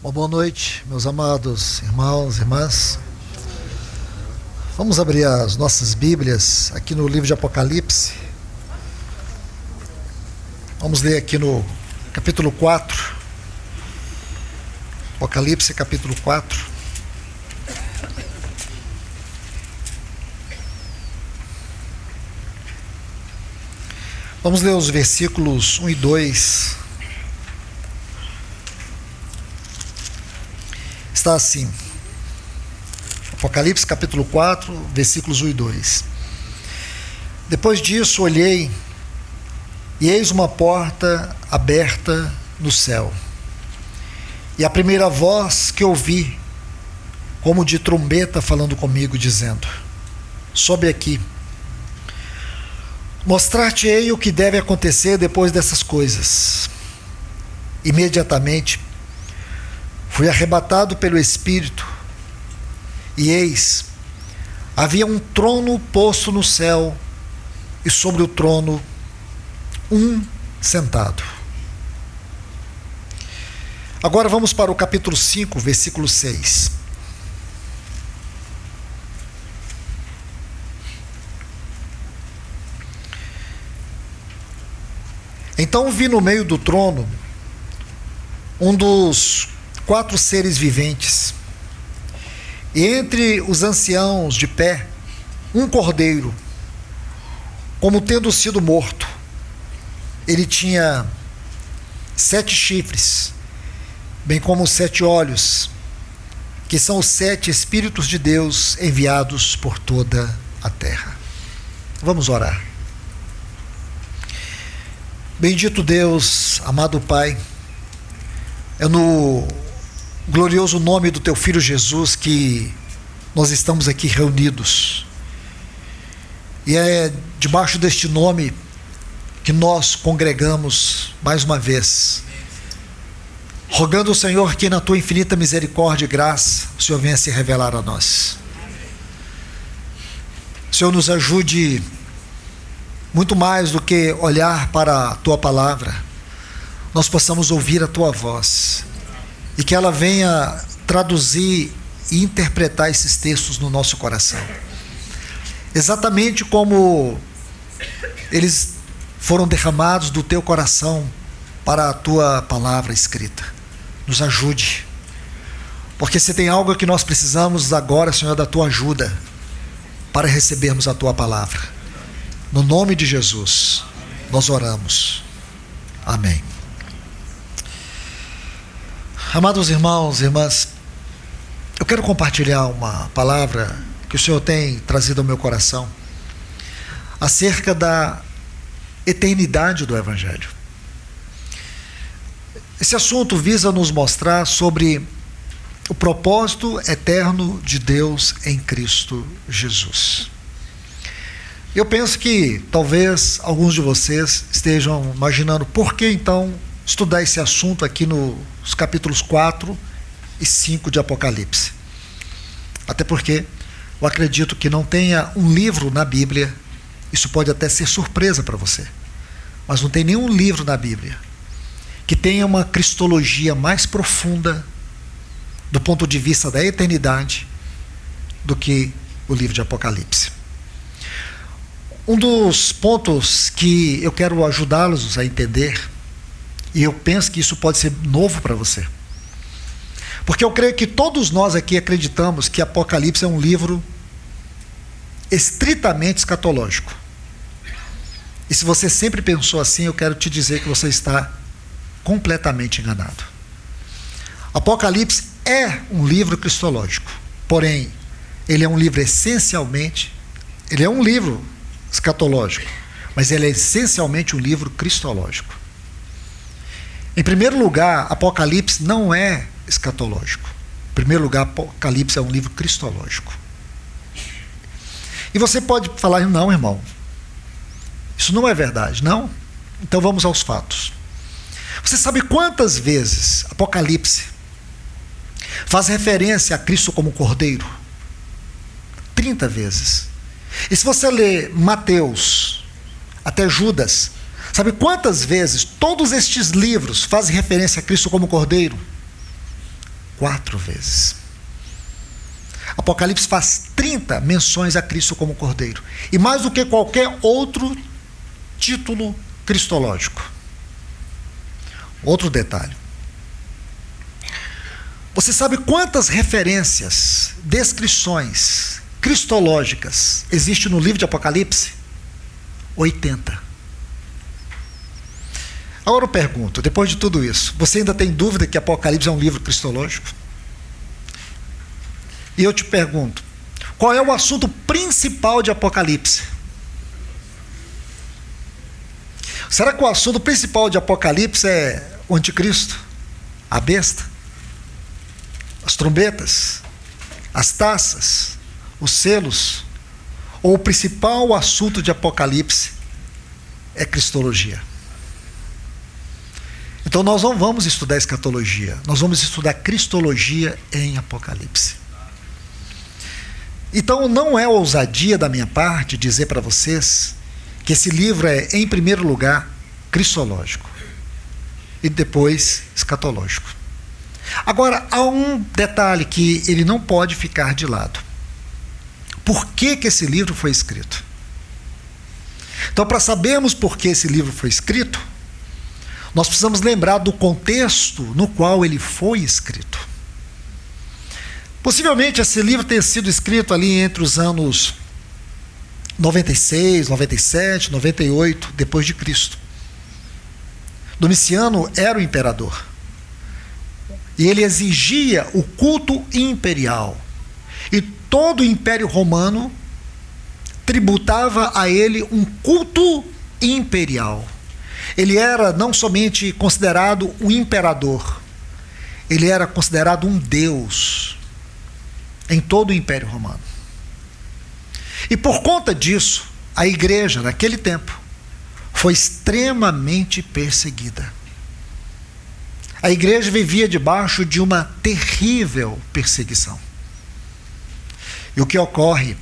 Uma boa noite, meus amados irmãos e irmãs. Vamos abrir as nossas Bíblias aqui no livro de Apocalipse. Vamos ler aqui no capítulo 4. Apocalipse, capítulo 4. Vamos ler os versículos 1 e 2. Está assim, Apocalipse capítulo 4, versículos 1 e 2. Depois disso olhei, e eis uma porta aberta no céu. E a primeira voz que ouvi, como de trombeta falando comigo, dizendo: sobe aqui, mostrar-te-ei o que deve acontecer depois dessas coisas. Imediatamente fui arrebatado pelo Espírito, e eis, havia um trono posto no céu, e sobre o trono um sentado. Agora vamos para o capítulo 5, versículo 6. Então vi no meio do trono um dos 4 seres viventes, e entre os anciãos de pé, um cordeiro, como tendo sido morto. Ele tinha 7 chifres, bem como 7 olhos, que são os 7 Espíritos de Deus enviados por toda a terra. Vamos orar. Bendito Deus, amado Pai, é no glorioso nome do Teu Filho Jesus que nós estamos aqui reunidos. E é debaixo deste nome que nós congregamos mais uma vez, rogando ao Senhor que na Tua infinita misericórdia e graça o Senhor venha se revelar a nós. O Senhor nos ajude muito mais do que olhar para a Tua palavra, nós possamos ouvir a Tua voz, e que ela venha traduzir e interpretar esses textos no nosso coração, exatamente como eles foram derramados do Teu coração para a Tua palavra escrita. Nos ajude, porque se tem algo que nós precisamos agora, Senhor, da Tua ajuda para recebermos a Tua palavra. No nome de Jesus nós oramos. Amém. Amados irmãos e irmãs, eu quero compartilhar uma palavra que o Senhor tem trazido ao meu coração acerca da eternidade do Evangelho. Esse assunto visa nos mostrar sobre o propósito eterno de Deus em Cristo Jesus. Eu penso que talvez alguns de vocês estejam imaginando por que então estudar esse assunto aqui nos capítulos 4 e 5 de Apocalipse. Até porque eu acredito que não tenha um livro na Bíblia, isso pode até ser surpresa para você, mas não tem nenhum livro na Bíblia que tenha uma cristologia mais profunda do ponto de vista da eternidade do que o livro de Apocalipse. Um dos pontos que eu quero ajudá-los a entender, e eu penso que isso pode ser novo para você, porque eu creio que todos nós aqui acreditamos que Apocalipse é um livro estritamente escatológico. E se você sempre pensou assim, eu quero te dizer que você está completamente enganado. Apocalipse é um livro cristológico, porém, ele é um livro essencialmente, ele é um livro escatológico, mas ele é essencialmente um livro cristológico. Em primeiro lugar, Apocalipse não é escatológico. Em primeiro lugar, Apocalipse é um livro cristológico. E você pode falar: não, irmão, isso não é verdade. Não? Então vamos aos fatos. Você sabe quantas vezes Apocalipse faz referência a Cristo como Cordeiro? 30 vezes. E se você ler Mateus até Judas, sabe quantas vezes todos estes livros fazem referência a Cristo como Cordeiro? 4 vezes. Apocalipse faz 30 menções a Cristo como Cordeiro. E mais do que qualquer outro título cristológico. Outro detalhe. Você sabe quantas referências, descrições cristológicas existem no livro de Apocalipse? 80. Agora eu pergunto, depois de tudo isso, você ainda tem dúvida que Apocalipse é um livro cristológico? E eu te pergunto, qual é o assunto principal de Apocalipse? Será que o assunto principal de Apocalipse é o anticristo? A besta? As trombetas? As taças? Os selos? Ou o principal assunto de Apocalipse é cristologia? Então nós não vamos estudar escatologia, nós vamos estudar cristologia em Apocalipse. Então não é ousadia da minha parte dizer para vocês que esse livro é, em primeiro lugar, cristológico e depois escatológico. Agora, há um detalhe que ele não pode ficar de lado. Por que esse livro foi escrito? Então, para sabermos por que esse livro foi escrito, nós precisamos lembrar do contexto no qual ele foi escrito. Possivelmente esse livro tenha sido escrito ali entre os anos 96, 97, 98, depois de Cristo. Domiciano era o imperador. E ele exigia o culto imperial. E todo o Império Romano tributava a ele um culto imperial. Ele era não somente considerado um imperador, ele era considerado um deus em todo o Império Romano. E por conta disso, a igreja naquele tempo foi extremamente perseguida. A igreja vivia debaixo de uma terrível perseguição. E o que ocorre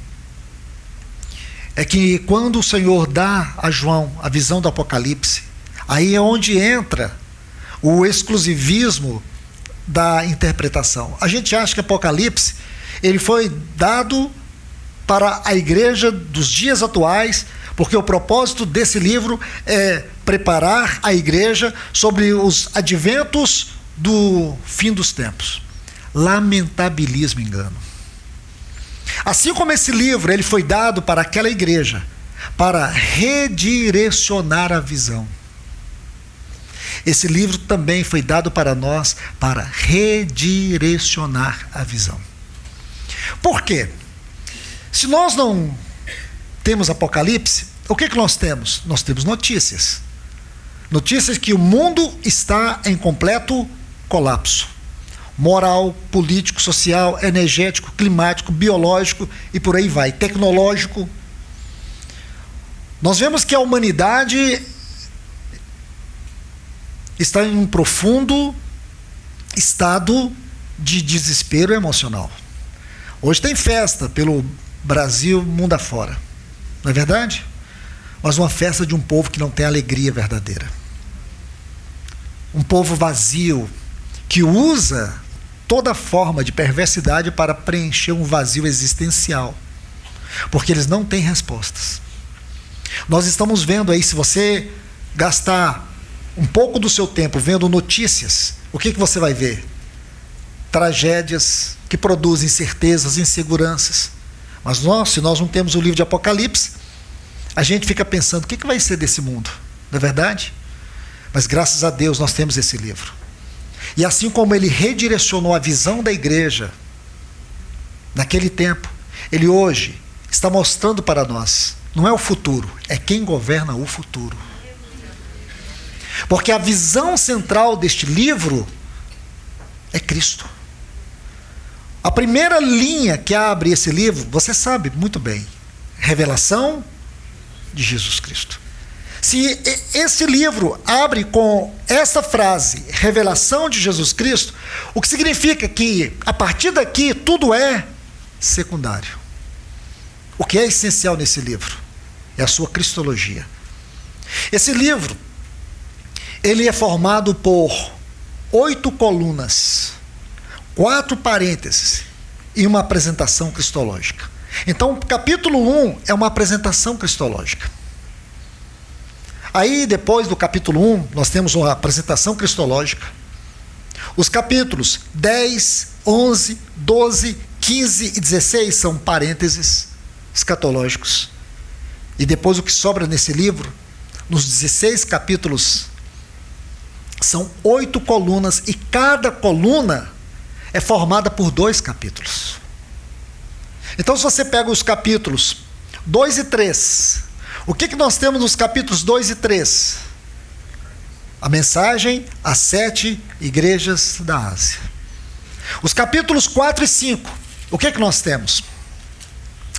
é que quando o Senhor dá a João a visão do Apocalipse, aí é onde entra o exclusivismo da interpretação. A gente acha que Apocalipse ele foi dado para a igreja dos dias atuais, porque o propósito desse livro é preparar a igreja sobre os adventos do fim dos tempos. Lamentabilíssimo engano. Assim como esse livro ele foi dado para aquela igreja, para redirecionar a visão, esse livro também foi dado para nós para redirecionar a visão. Por quê? Se nós não temos Apocalipse, o que nós temos? Nós temos notícias. Notícias que o mundo está em completo colapso. Moral, político, social, energético, climático, biológico e por aí vai, tecnológico. Nós vemos que a humanidade está em um profundo estado de desespero emocional. Hoje tem festa pelo Brasil, mundo afora. Não é verdade? Mas uma festa de um povo que não tem alegria verdadeira. Um povo vazio, que usa toda forma de perversidade para preencher um vazio existencial. Porque eles não têm respostas. Nós estamos vendo aí, se você gastar um pouco do seu tempo vendo notícias, o que você vai ver? Tragédias que produzem incertezas, inseguranças. Mas se nós não temos o livro de Apocalipse, a gente fica pensando, o que vai ser desse mundo? Não é verdade? Mas graças a Deus nós temos esse livro. E assim como ele redirecionou a visão da igreja naquele tempo, ele hoje está mostrando para nós, não é o futuro, é quem governa o futuro. Porque a visão central deste livro é Cristo. A primeira linha que abre esse livro, você sabe muito bem, revelação de Jesus Cristo. Se esse livro abre com essa frase, revelação de Jesus Cristo, o que significa que a partir daqui tudo é secundário. O que é essencial nesse livro é a sua cristologia. Esse livro, ele é formado por 8 colunas. 4 parênteses e uma apresentação cristológica. Então, o capítulo 1 é uma apresentação cristológica. Aí, depois do capítulo 1, nós temos uma apresentação cristológica. Os capítulos 10, 11, 12, 15 e 16 são parênteses escatológicos. E depois o que sobra nesse livro, nos 16 capítulos, são 8 colunas, e cada coluna é formada por 2 capítulos. Então, se você pega os capítulos 2 e 3, o que nós temos nos capítulos 2 e 3? A mensagem às 7 igrejas da Ásia. Os capítulos 4 e 5, o que nós temos?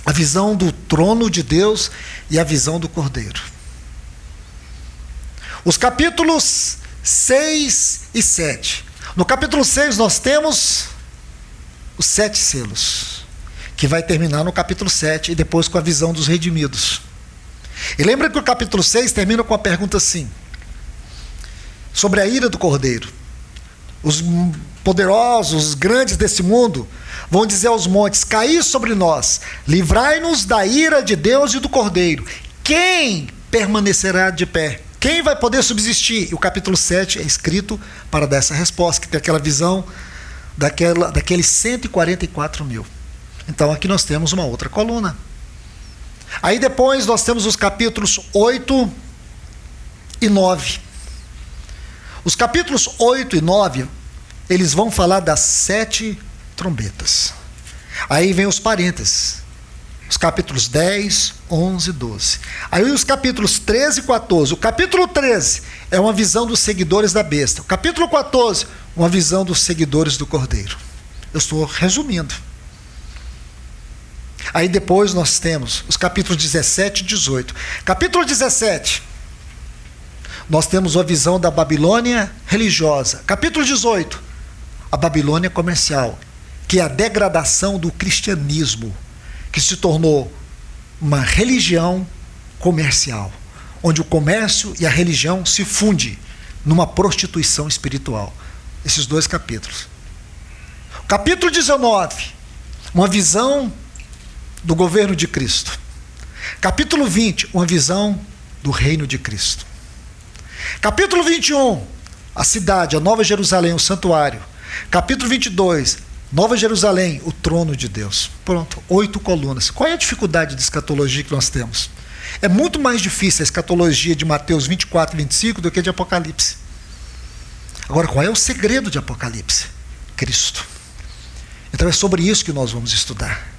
A visão do trono de Deus e a visão do Cordeiro. Os capítulos 6 e 7. No capítulo 6 nós temos os 7 selos, que vai terminar no capítulo 7 e depois com a visão dos redimidos. E lembra que o capítulo 6 termina com a pergunta assim, sobre a ira do Cordeiro. Os poderosos, os grandes desse mundo vão dizer aos montes: caí sobre nós, livrai-nos da ira de Deus e do Cordeiro. Quem permanecerá de pé? Quem vai poder subsistir? E o capítulo 7 é escrito para dar essa resposta, que tem aquela visão daqueles 144 mil. Então aqui nós temos uma outra coluna. Aí depois nós temos os capítulos 8 e 9. Os capítulos 8 e 9, eles vão falar das 7 trombetas. Aí vem os parênteses. Os capítulos 10, 11 e 12. Aí os capítulos 13 e 14. O capítulo 13 é uma visão dos seguidores da besta. O capítulo 14, uma visão dos seguidores do Cordeiro. Eu estou resumindo. Aí depois nós temos os capítulos 17 e 18. Capítulo 17, nós temos a visão da Babilônia religiosa. Capítulo 18, a Babilônia comercial, que é a degradação do cristianismo, que se tornou uma religião comercial, onde o comércio e a religião se fundem numa prostituição espiritual. Esses 2 capítulos. O capítulo 19, uma visão do governo de Cristo. Capítulo 20, uma visão do reino de Cristo. Capítulo 21, a cidade, a Nova Jerusalém, o santuário. Capítulo 22, Nova Jerusalém, o trono de Deus. Pronto, 8 colunas. Qual é a dificuldade de escatologia que nós temos? É muito mais difícil a escatologia de Mateus 24 e 25 do que de Apocalipse. Agora, qual é o segredo de Apocalipse? Cristo. Então é sobre isso que nós vamos estudar.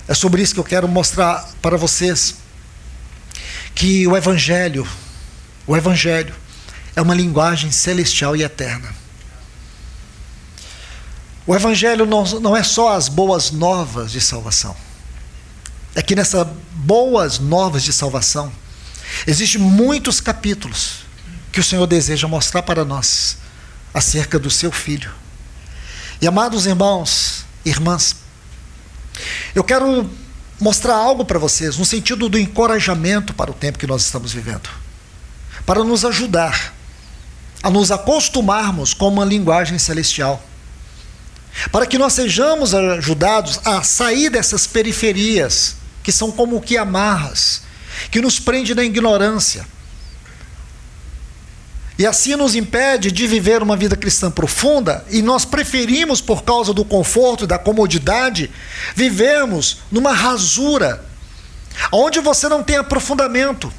É sobre isso que eu quero mostrar para vocês que o Evangelho é uma linguagem celestial e eterna. O Evangelho não é só as boas novas de salvação. É que nessas boas novas de salvação existem muitos capítulos que o Senhor deseja mostrar para nós acerca do seu Filho. E amados irmãos e irmãs, eu quero mostrar algo para vocês no sentido do encorajamento para o tempo que nós estamos vivendo, para nos ajudar a nos acostumarmos com uma linguagem celestial, para que nós sejamos ajudados a sair dessas periferias que são como que amarras, que nos prende na ignorância, e assim nos impede de viver uma vida cristã profunda, e nós preferimos, por causa do conforto e da comodidade, vivermos numa rasura, onde você não tem aprofundamento.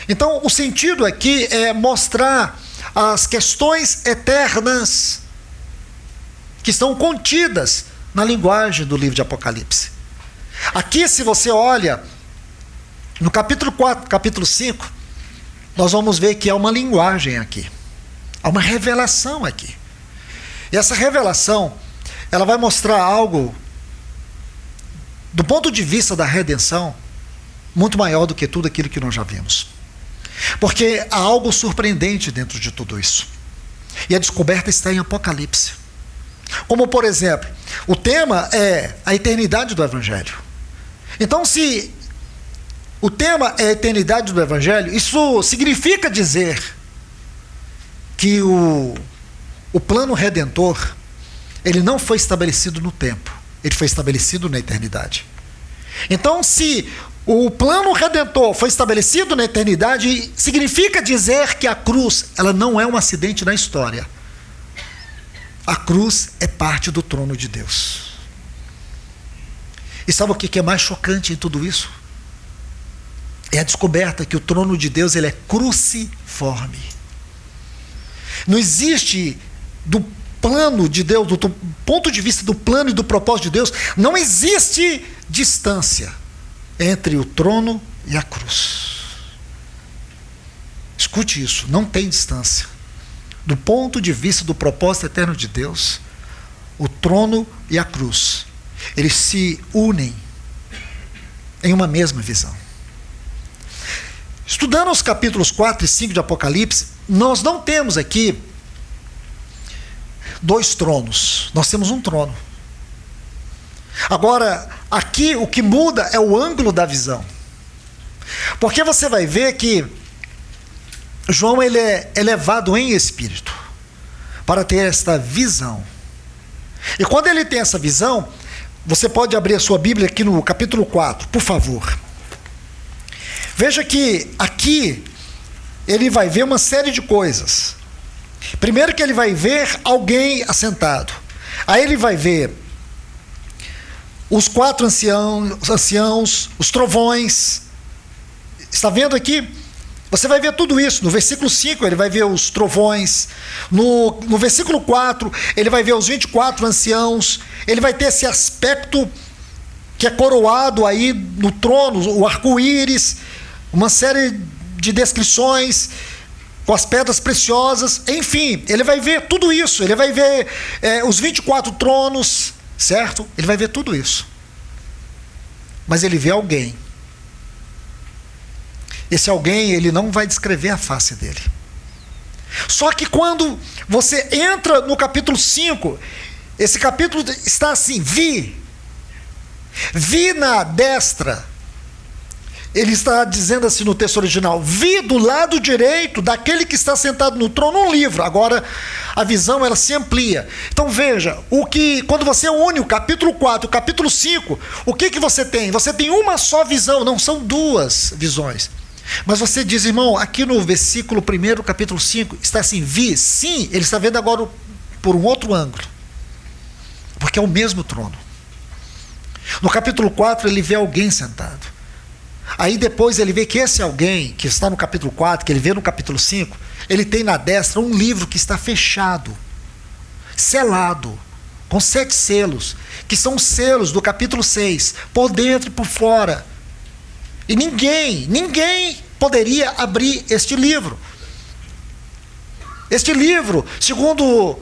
Então, o sentido aqui é mostrar as questões eternas que estão contidas na linguagem do livro de Apocalipse. Aqui, se você olha, no capítulo 4, capítulo 5, nós vamos ver que há uma linguagem aqui, há uma revelação aqui. E essa revelação, ela vai mostrar algo, do ponto de vista da redenção, muito maior do que tudo aquilo que nós já vimos. Porque há algo surpreendente dentro de tudo isso. E a descoberta está em Apocalipse. Como, por exemplo, o tema é a eternidade do Evangelho. Então, se o tema é a eternidade do Evangelho, isso significa dizer que o plano redentor ele não foi estabelecido no tempo, ele foi estabelecido na eternidade. Então, se o plano redentor foi estabelecido na eternidade, significa dizer que a cruz, ela não é um acidente na história. A cruz é parte do trono de Deus. E sabe o que é mais chocante em tudo isso? É a descoberta que o trono de Deus, ele é cruciforme. Não existe, do plano de Deus, do ponto de vista do plano e do propósito de Deus, não existe distância entre o trono e a cruz. Escute isso, não tem distância. Do ponto de vista do propósito eterno de Deus, o trono e a cruz, eles se unem em uma mesma visão. Estudando os capítulos 4 e 5 de Apocalipse, nós não temos aqui dois tronos, nós temos um trono. Agora, aqui o que muda é o ângulo da visão. Porque você vai ver que João, ele é elevado em espírito para ter esta visão. E quando ele tem essa visão, você pode abrir a sua Bíblia aqui no capítulo 4, por favor. Veja que aqui ele vai ver uma série de coisas. Primeiro que ele vai ver alguém assentado. Aí ele vai ver os 4 anciãos, os trovões. Está vendo aqui? Você vai ver tudo isso. No versículo 5 ele vai ver os trovões. No versículo 4 ele vai ver os 24 anciãos. Ele vai ter esse aspecto que é coroado aí no trono, o arco-íris, uma série de descrições com as pedras preciosas. Enfim, ele vai ver tudo isso. Ele vai ver os 24 tronos, certo? Ele vai ver tudo isso. Mas ele vê alguém. Esse alguém, ele não vai descrever a face dele. Só que quando você entra no capítulo 5, esse capítulo está assim: vi na destra. Ele está dizendo assim no texto original: vi do lado direito daquele que está sentado no trono um livro. Agora a visão, ela se amplia. Então veja, quando você une o capítulo 4 e o capítulo 5, o que você tem? Você tem uma só visão, não são duas visões. Mas você diz, irmão, aqui no versículo 1, capítulo 5, está assim: vi. Sim, ele está vendo agora por um outro ângulo, porque é o mesmo trono. No capítulo 4 ele vê alguém sentado. Aí depois ele vê que esse alguém, que está no capítulo 4, que ele vê no capítulo 5, ele tem na destra um livro que está fechado, selado, com 7 selos, que são os selos do capítulo 6, por dentro e por fora. E ninguém poderia abrir este livro. Este livro, segundo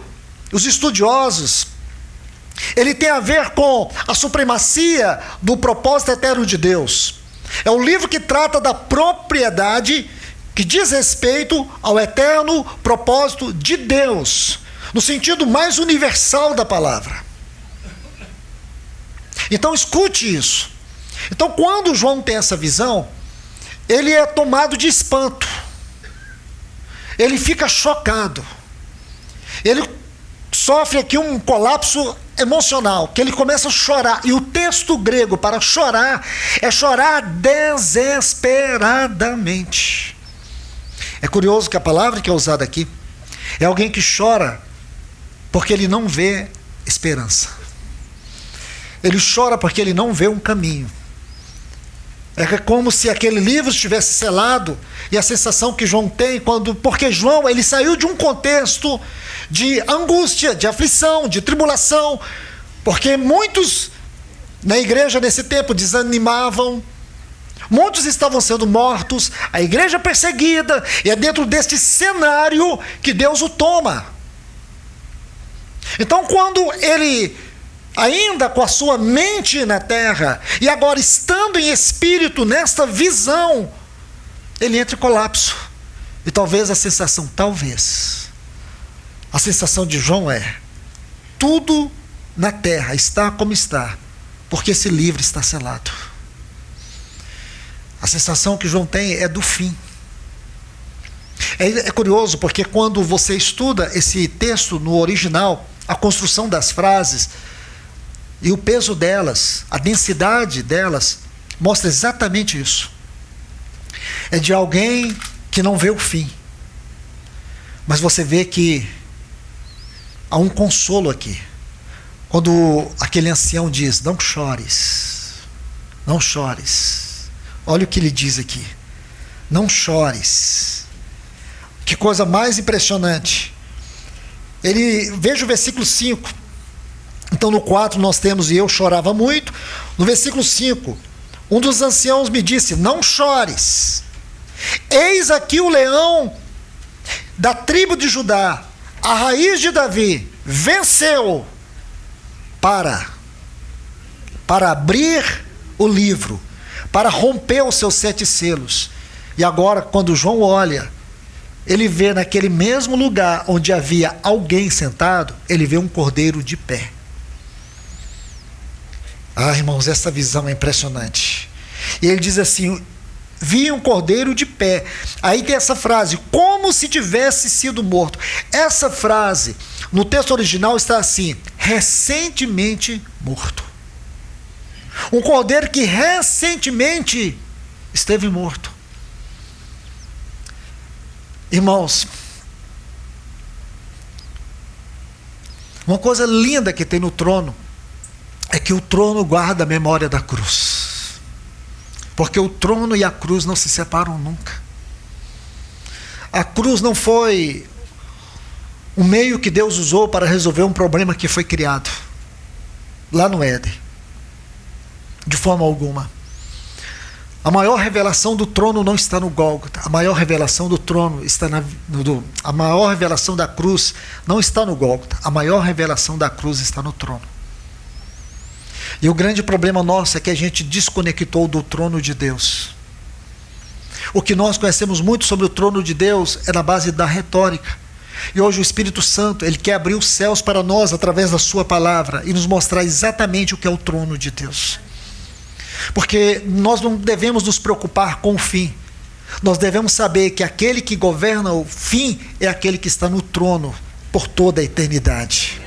os estudiosos, ele tem a ver com a supremacia do propósito eterno de Deus. É um livro que trata da propriedade que diz respeito ao eterno propósito de Deus, no sentido mais universal da palavra. Então escute isso. Então quando João tem essa visão, ele é tomado de espanto. Ele fica chocado. Ele sofre aqui um colapso emocional, que ele começa a chorar. E o texto grego para chorar é chorar desesperadamente. É curioso que a palavra que é usada aqui é alguém que chora porque ele não vê esperança. Ele chora porque ele não vê um caminho. É como se aquele livro estivesse selado, e a sensação que João tem porque João, ele saiu de um contexto de angústia, de aflição, de tribulação, porque muitos na igreja nesse tempo desanimavam, muitos estavam sendo mortos, a igreja perseguida, e é dentro deste cenário que Deus o toma. Então quando ele, ainda com a sua mente na terra, e agora estando em espírito nesta visão, ele entra em colapso. E talvez a sensação de João é: tudo na terra está como está, porque esse livro está selado. A sensação que João tem é do fim. É curioso, porque quando você estuda esse texto no original, a construção das frases e o peso delas, a densidade delas, mostra exatamente isso. É de alguém que não vê o fim. Mas você vê que há um consolo aqui. Quando aquele ancião diz, não chores, não chores. Olha o que ele diz aqui. Não chores. Que coisa mais impressionante. Veja o versículo 5. Então no 4 nós temos, e eu chorava muito. No versículo 5, um dos anciãos me disse, não chores. Eis aqui o leão da tribo de Judá, a raiz de Davi, venceu para abrir o livro, para romper os seus 7 selos. E agora, quando João olha, ele vê naquele mesmo lugar onde havia alguém sentado, ele vê um cordeiro de pé. Ah, irmãos, essa visão é impressionante. E ele diz assim, vi um cordeiro de pé. Aí tem essa frase, como se tivesse sido morto. Essa frase, no texto original está assim, recentemente morto. Um cordeiro que recentemente esteve morto. Irmãos, uma coisa linda que tem no trono é que o trono guarda a memória da cruz. Porque o trono e a cruz não se separam nunca. A cruz não foi um meio que Deus usou para resolver um problema que foi criado lá no Éden. De forma alguma. A maior revelação do trono não está no Gólgota. A maior revelação do trono está a maior revelação da cruz não está no Gólgota. A maior revelação da cruz está no trono. E o grande problema nosso é que a gente desconectou do trono de Deus. O que nós conhecemos muito sobre o trono de Deus é na base da retórica. E hoje o Espírito Santo, ele quer abrir os céus para nós através da sua palavra e nos mostrar exatamente o que é o trono de Deus. Porque nós não devemos nos preocupar com o fim. Nós devemos saber que aquele que governa o fim é aquele que está no trono por toda a eternidade.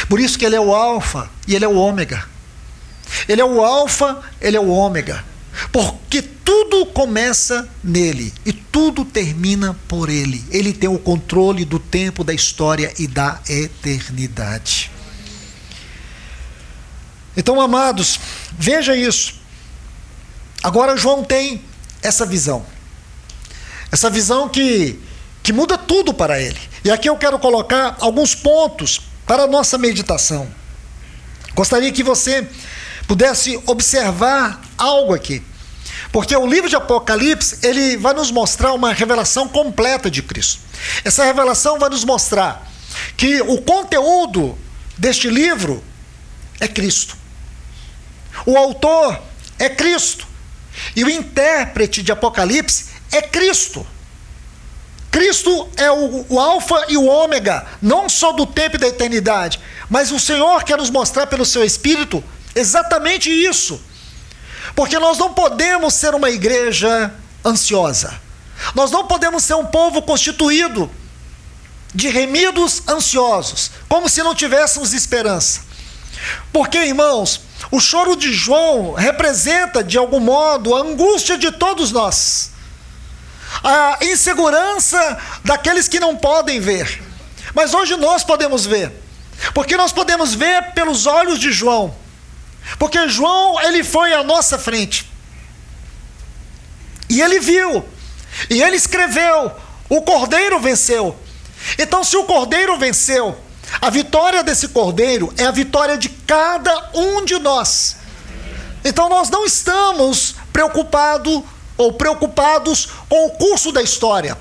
Por isso que ele é o alfa e ele é o ômega. Ele é o alfa, ele é o ômega. Porque tudo começa nele e tudo termina por ele. Ele tem o controle do tempo, da história e da eternidade. Então, amados, veja isso. Agora João tem essa visão. Essa visão que muda tudo para ele. E aqui eu quero colocar alguns pontos para a nossa meditação. Gostaria que você pudesse observar algo aqui. Porque o livro de Apocalipse, ele vai nos mostrar uma revelação completa de Cristo. Essa revelação vai nos mostrar que o conteúdo deste livro é Cristo. O autor é Cristo. E o intérprete de Apocalipse é Cristo. Cristo é o alfa e o ômega, não só do tempo e da eternidade, mas o Senhor quer nos mostrar pelo seu Espírito exatamente isso. Porque nós não podemos ser uma igreja ansiosa. Nós não podemos ser um povo constituído de remidos ansiosos, como se não tivéssemos esperança. Porque, irmãos, o choro de João representa, de algum modo, a angústia de todos nós. A insegurança daqueles que não podem ver. Mas hoje nós podemos ver. Porque nós podemos ver pelos olhos de João. Porque João, ele foi à nossa frente. E ele viu. E ele escreveu. O Cordeiro venceu. Então, se o Cordeiro venceu, a vitória desse Cordeiro é a vitória de cada um de nós. Então nós não estamos preocupados com o curso da história.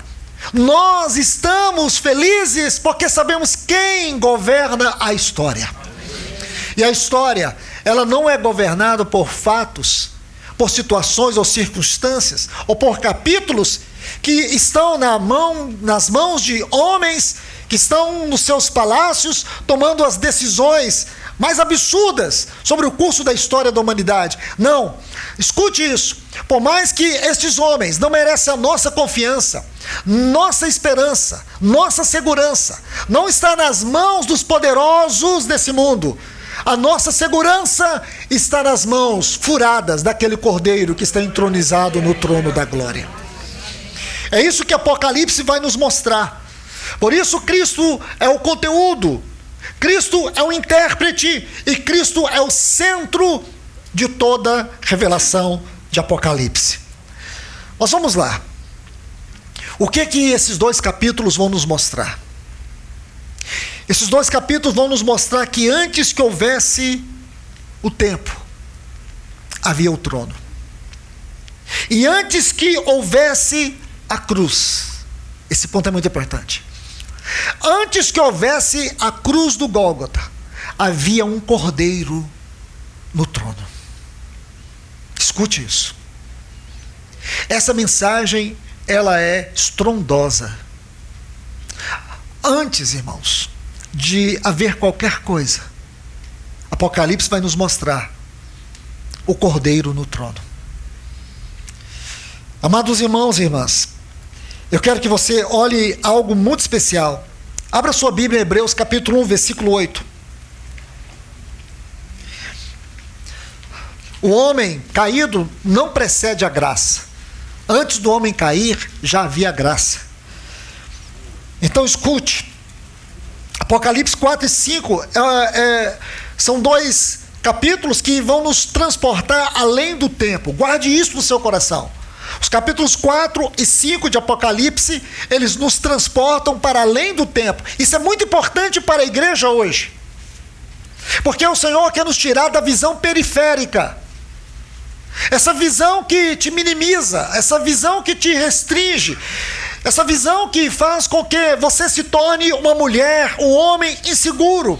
Nós estamos felizes porque sabemos quem governa a história. E a história, ela não é governada por fatos, por situações ou circunstâncias, ou por capítulos que estão nas mãos de homens que estão nos seus palácios tomando as decisões mais absurdas sobre o curso da história da humanidade. Não, escute isso. Por mais que estes homens não merecem a nossa confiança, nossa esperança, nossa segurança não está nas mãos dos poderosos desse mundo. A nossa segurança está nas mãos furadas daquele Cordeiro que está entronizado no trono da glória. É isso que Apocalipse vai nos mostrar. Por isso Cristo é o conteúdo, Cristo é o intérprete e Cristo é o centro de toda revelação de Apocalipse. Mas vamos lá. O que esses 2 capítulos vão nos mostrar? Esses 2 capítulos vão nos mostrar que antes que houvesse o tempo, havia o trono. E antes que houvesse a cruz, esse ponto é muito importante. Antes que houvesse a cruz do Gólgota, havia um cordeiro no trono. Escute isso. Essa mensagem, ela é estrondosa. Antes, irmãos, de haver qualquer coisa, Apocalipse vai nos mostrar o cordeiro no trono. Amados irmãos e irmãs, eu quero que você olhe algo muito especial. Abra sua Bíblia em Hebreus capítulo 1, versículo 8. O homem caído não precede a graça. Antes do homem cair, já havia graça. Então escute. Apocalipse 4 e 5 são 2 capítulos que vão nos transportar além do tempo. Guarde isso no seu coração. Os capítulos 4 e 5 de Apocalipse, eles nos transportam para além do tempo. Isso é muito importante para a igreja hoje. Porque o Senhor quer nos tirar da visão periférica. Essa visão que te minimiza, essa visão que te restringe, essa visão que faz com que você se torne uma mulher, um homem inseguro,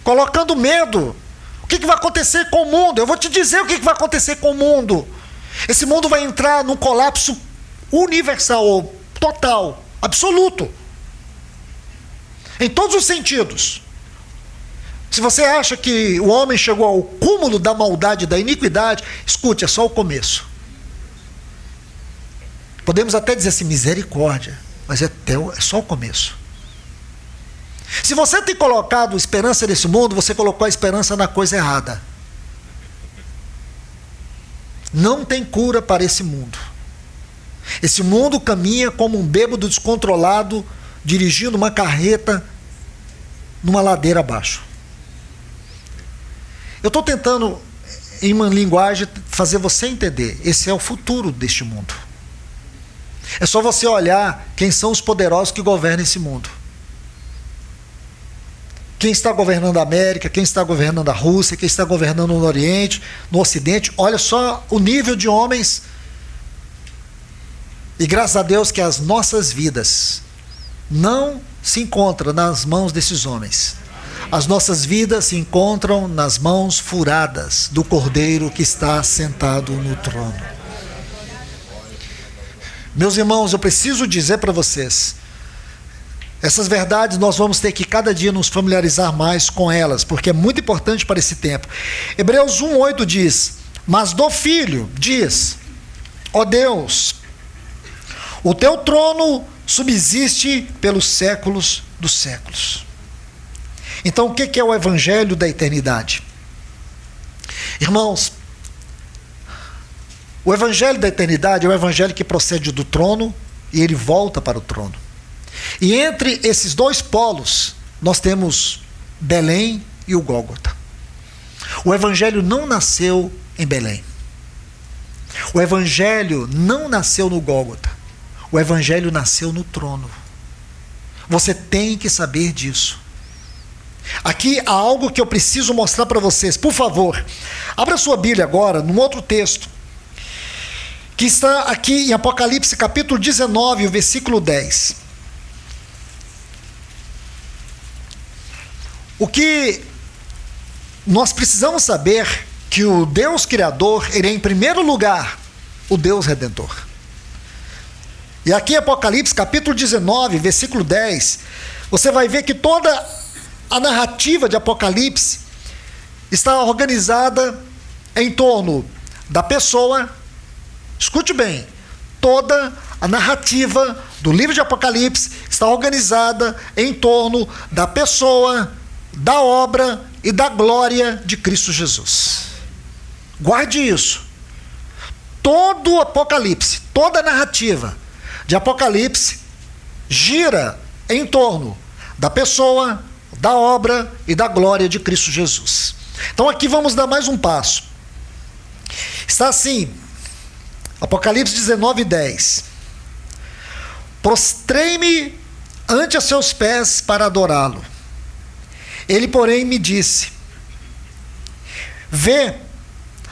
colocando medo. O que vai acontecer com o mundo? Eu vou te dizer o que vai acontecer com o mundo. Esse mundo vai entrar num colapso universal, total, absoluto, em todos os sentidos. Se você acha que o homem chegou ao cúmulo da maldade, da iniquidade, escute, é só o começo. Podemos até dizer assim, misericórdia, mas é só o começo. Se você tem colocado esperança nesse mundo, você colocou a esperança na coisa errada. Não tem cura para esse mundo. Esse mundo caminha como um bêbado descontrolado, dirigindo uma carreta numa ladeira abaixo. Eu estou tentando, em uma linguagem, fazer você entender. Esse é o futuro deste mundo. É só você olhar quem são os poderosos que governam esse mundo. Quem está governando a América, quem está governando a Rússia, quem está governando no Oriente, no Ocidente. Olha só o nível de homens. E graças a Deus que as nossas vidas não se encontram nas mãos desses homens. As nossas vidas se encontram nas mãos furadas do Cordeiro que está sentado no trono. Meus irmãos, eu preciso dizer para vocês, essas verdades nós vamos ter que cada dia nos familiarizar mais com elas, porque é muito importante para esse tempo. Hebreus 1:8 diz, mas do Filho diz, ó Deus, o teu trono subsiste pelos séculos dos séculos. Então o que é o evangelho da eternidade? Irmãos, o evangelho da eternidade é o evangelho que procede do trono e ele volta para o trono. E entre esses 2 polos, nós temos Belém e o Gólgota. O evangelho não nasceu em Belém. O evangelho não nasceu no Gólgota. O evangelho nasceu no trono. Você tem que saber disso. Aqui há algo que eu preciso mostrar para vocês. Por favor, abra sua Bíblia agora, num outro texto, que está aqui em Apocalipse capítulo 19, o versículo 10. O que nós precisamos saber que o Deus Criador, ele é em primeiro lugar o Deus Redentor. E aqui em Apocalipse capítulo 19, versículo 10, você vai ver que toda a narrativa de Apocalipse está organizada em torno da pessoa. Escute bem, toda a narrativa do livro de Apocalipse está organizada em torno da pessoa, da obra e da glória de Cristo Jesus. Guarde isso. Todo o Apocalipse, toda a narrativa de Apocalipse gira em torno da pessoa, da obra e da glória de Cristo Jesus. Então aqui vamos dar mais um passo. Está assim, Apocalipse 19:10. Prostrei-me ante a seus pés para adorá-lo. Ele, porém, me disse: vê,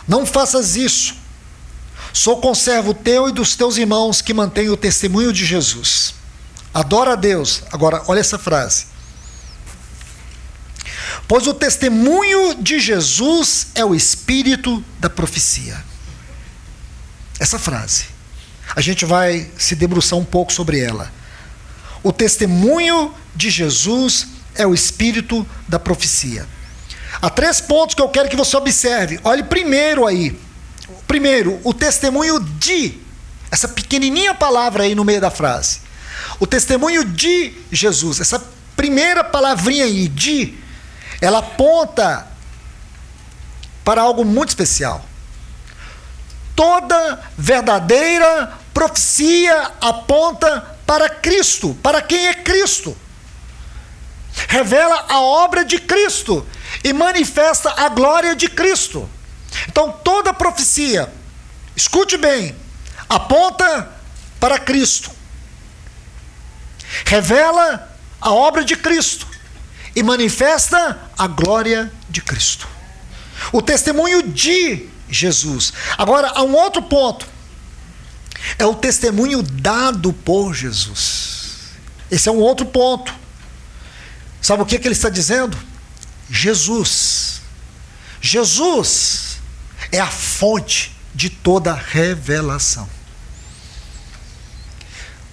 não faças isso. Sou conservo teu e dos teus irmãos que mantêm o testemunho de Jesus. Adora a Deus. Agora, olha essa frase. Pois o testemunho de Jesus é o espírito da profecia. Essa frase. A gente vai se debruçar um pouco sobre ela. O testemunho de Jesus é o espírito da profecia. Há 3 pontos que eu quero que você observe. Olhe primeiro aí. Primeiro, o testemunho de. Essa pequenininha palavra aí no meio da frase. O testemunho de Jesus. Essa primeira palavrinha aí, de, ela aponta para algo muito especial. Toda verdadeira profecia aponta para Cristo. Para quem é Cristo? Revela a obra de Cristo e manifesta a glória de Cristo. Então toda profecia, escute bem, aponta para Cristo. Revela a obra de Cristo e manifesta a glória de Cristo. O testemunho de Jesus. Agora, há um outro ponto. É o testemunho dado por Jesus. Esse é um outro ponto. Sabe o que ele está dizendo? Jesus. Jesus é a fonte de toda revelação.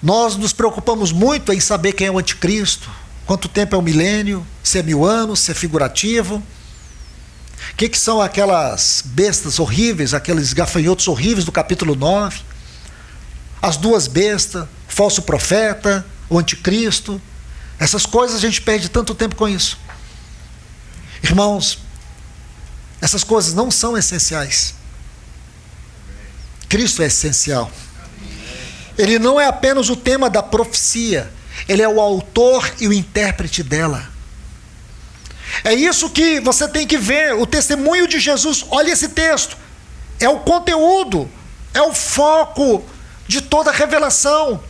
Nós nos preocupamos muito em saber quem é o anticristo, quanto tempo é o milênio, se é 1000 anos, se é figurativo. O que são aquelas bestas horríveis, aqueles gafanhotos horríveis do capítulo 9? As 2 bestas, o falso profeta, o anticristo. Essas coisas a gente perde tanto tempo com isso. Irmãos, essas coisas não são essenciais. Cristo é essencial. Ele não é apenas o tema da profecia, ele é o autor e o intérprete dela. É isso que você tem que ver, o testemunho de Jesus. Olha esse texto, é o conteúdo, é o foco de toda a revelação.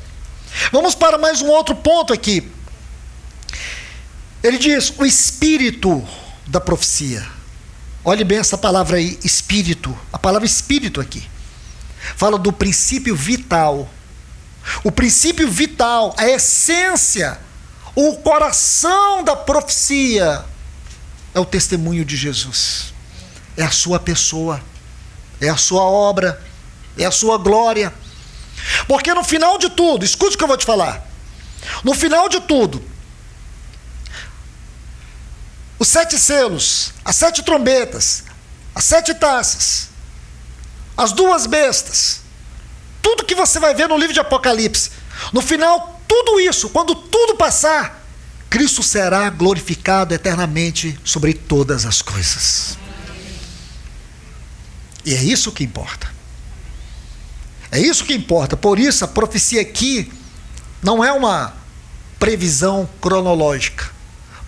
Vamos para mais um outro ponto aqui. Ele diz, o espírito da profecia. Olhe bem essa palavra aí, espírito. A palavra espírito aqui fala do princípio vital. O princípio vital, a essência, o coração da profecia é o testemunho de Jesus. É a sua pessoa, é a sua obra, é a sua glória. Porque no final de tudo, escute o que eu vou te falar. No final de tudo, os 7 selos, as 7 trombetas, as 7 taças, as 2 bestas, tudo que você vai ver no livro de Apocalipse, no final, tudo isso, quando tudo passar, Cristo será glorificado eternamente sobre todas as coisas. E é isso que importa. É isso que importa. Por isso a profecia aqui não é uma previsão cronológica.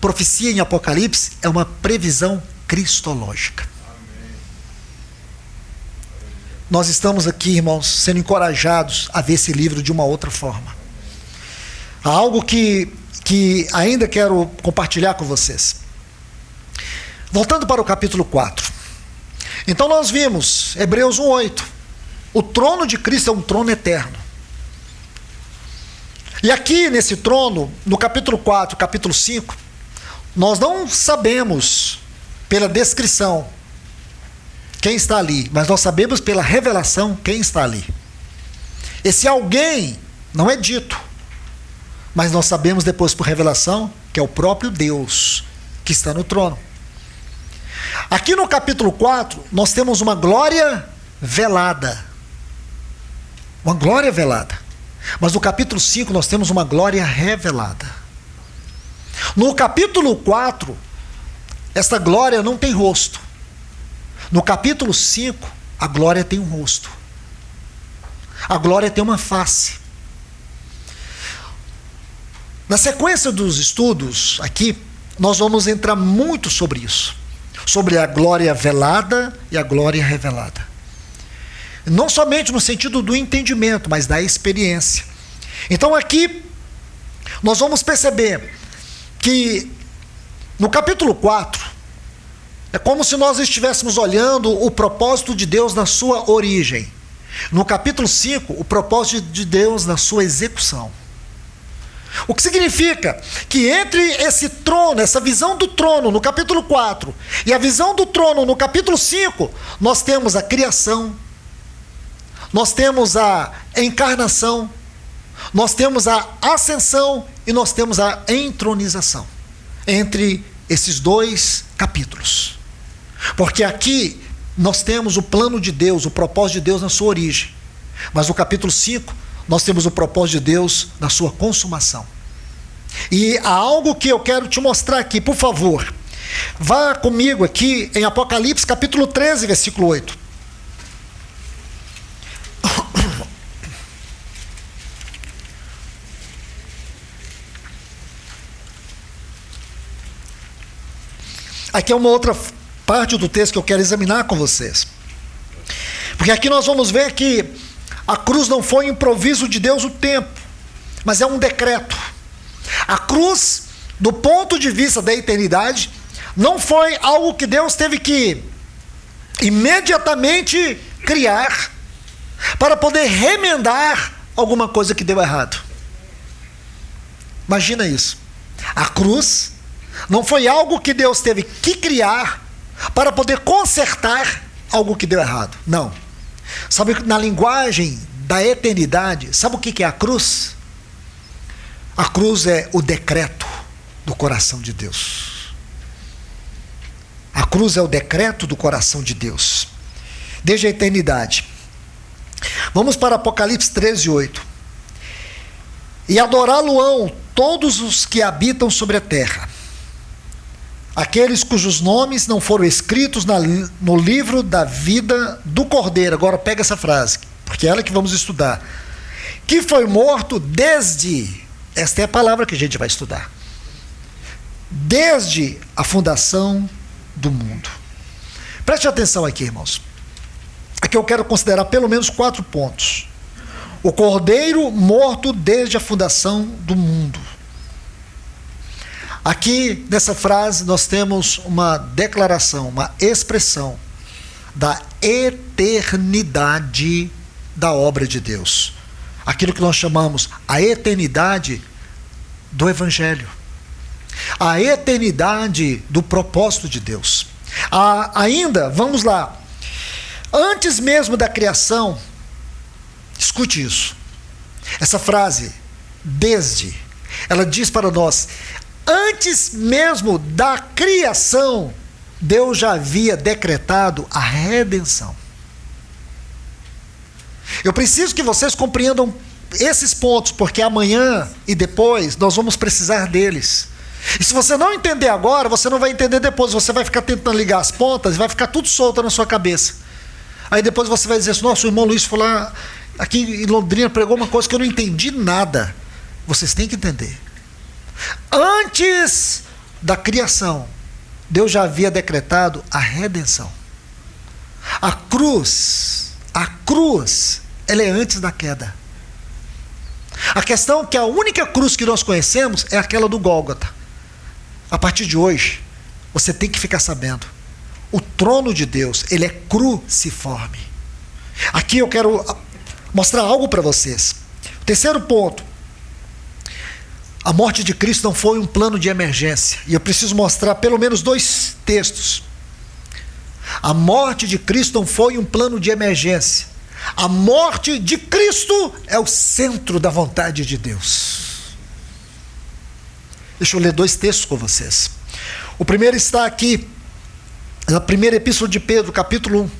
Profecia em Apocalipse é uma previsão cristológica. Nós estamos aqui, irmãos, sendo encorajados a ver esse livro de uma outra forma. Há algo que ainda quero compartilhar com vocês. Voltando para o capítulo 4. Então nós vimos, Hebreus 1:8, o trono de Cristo é um trono eterno. E aqui nesse trono, no capítulo 4, capítulo 5, nós não sabemos pela descrição quem está ali, mas nós sabemos pela revelação quem está ali. Esse alguém não é dito. Mas nós sabemos depois por revelação que é o próprio Deus que está no trono. Aqui no capítulo 4, nós temos uma glória velada. Uma glória velada. Mas no capítulo 5, nós temos uma glória revelada. No capítulo 4, esta glória não tem rosto. No capítulo 5, a glória tem um rosto. A glória tem uma face. Na sequência dos estudos aqui, nós vamos entrar muito sobre isso. Sobre a glória velada e a glória revelada. Não somente no sentido do entendimento, mas da experiência. Então aqui, nós vamos perceber que no capítulo 4, é como se nós estivéssemos olhando o propósito de Deus na sua origem. No capítulo 5, o propósito de Deus na sua execução. O que significa que entre esse trono, essa visão do trono no capítulo 4 e a visão do trono no capítulo 5, nós temos a criação, nós temos a encarnação, nós temos a ascensão e nós temos a entronização. Entre esses dois capítulos. Porque aqui nós temos o plano de Deus, o propósito de Deus na sua origem. Mas no capítulo 5, nós temos o propósito de Deus na sua consumação. E há algo que eu quero te mostrar aqui, por favor. Vá comigo aqui em Apocalipse capítulo 13, versículo 8. Aqui é uma outra parte do texto que eu quero examinar com vocês. Porque aqui nós vamos ver que a cruz não foi um improviso de Deus o tempo, mas é um decreto. A cruz, do ponto de vista da eternidade, não foi algo que Deus teve que imediatamente criar para poder remendar alguma coisa que deu errado. Imagina isso. A cruz não foi algo que Deus teve que criar para poder consertar algo que deu errado. Não. Sabe, na linguagem da eternidade, sabe o que é a cruz? A cruz é o decreto do coração de Deus. A cruz é o decreto do coração de Deus. Desde a eternidade. Vamos para Apocalipse 13, 8. E adorá-lo-ão todos os que habitam sobre a terra, aqueles cujos nomes não foram escritos no livro da vida do Cordeiro. Agora pega essa frase, porque é ela que vamos estudar. Que foi morto desde, esta é a palavra que a gente vai estudar, desde a fundação do mundo. Preste atenção aqui, irmãos. Aqui eu quero considerar pelo menos 4 pontos. O Cordeiro morto desde a fundação do mundo. Aqui, nessa frase, nós temos uma declaração, uma expressão da eternidade da obra de Deus. Aquilo que nós chamamos a eternidade do Evangelho. A eternidade do propósito de Deus. Ainda, vamos lá. Antes mesmo da criação, escute isso. Essa frase, desde, ela diz para nós: antes mesmo da criação, Deus já havia decretado a redenção. Eu preciso que vocês compreendam esses pontos, porque amanhã e depois nós vamos precisar deles. E se você não entender agora, você não vai entender depois. Você vai ficar tentando ligar as pontas e vai ficar tudo solto na sua cabeça. Aí depois você vai dizer assim: nossa, o irmão Luiz foi lá aqui em Londrina, pregou uma coisa que eu não entendi nada. Vocês têm que entender. Antes da criação, Deus já havia decretado a redenção. A cruz, ela é antes da queda. A questão é que a única cruz que nós conhecemos é aquela do Gólgota. A partir de hoje, você tem que ficar sabendo, o trono de Deus, ele é cruciforme. Aqui eu quero mostrar algo para vocês. Terceiro ponto. A morte de Cristo não foi um plano de emergência. E eu preciso mostrar pelo menos 2 textos. A morte de Cristo não foi um plano de emergência. A morte de Cristo é o centro da vontade de Deus. Deixa eu ler 2 textos com vocês. O primeiro está aqui, na primeira epístola de Pedro, capítulo 1,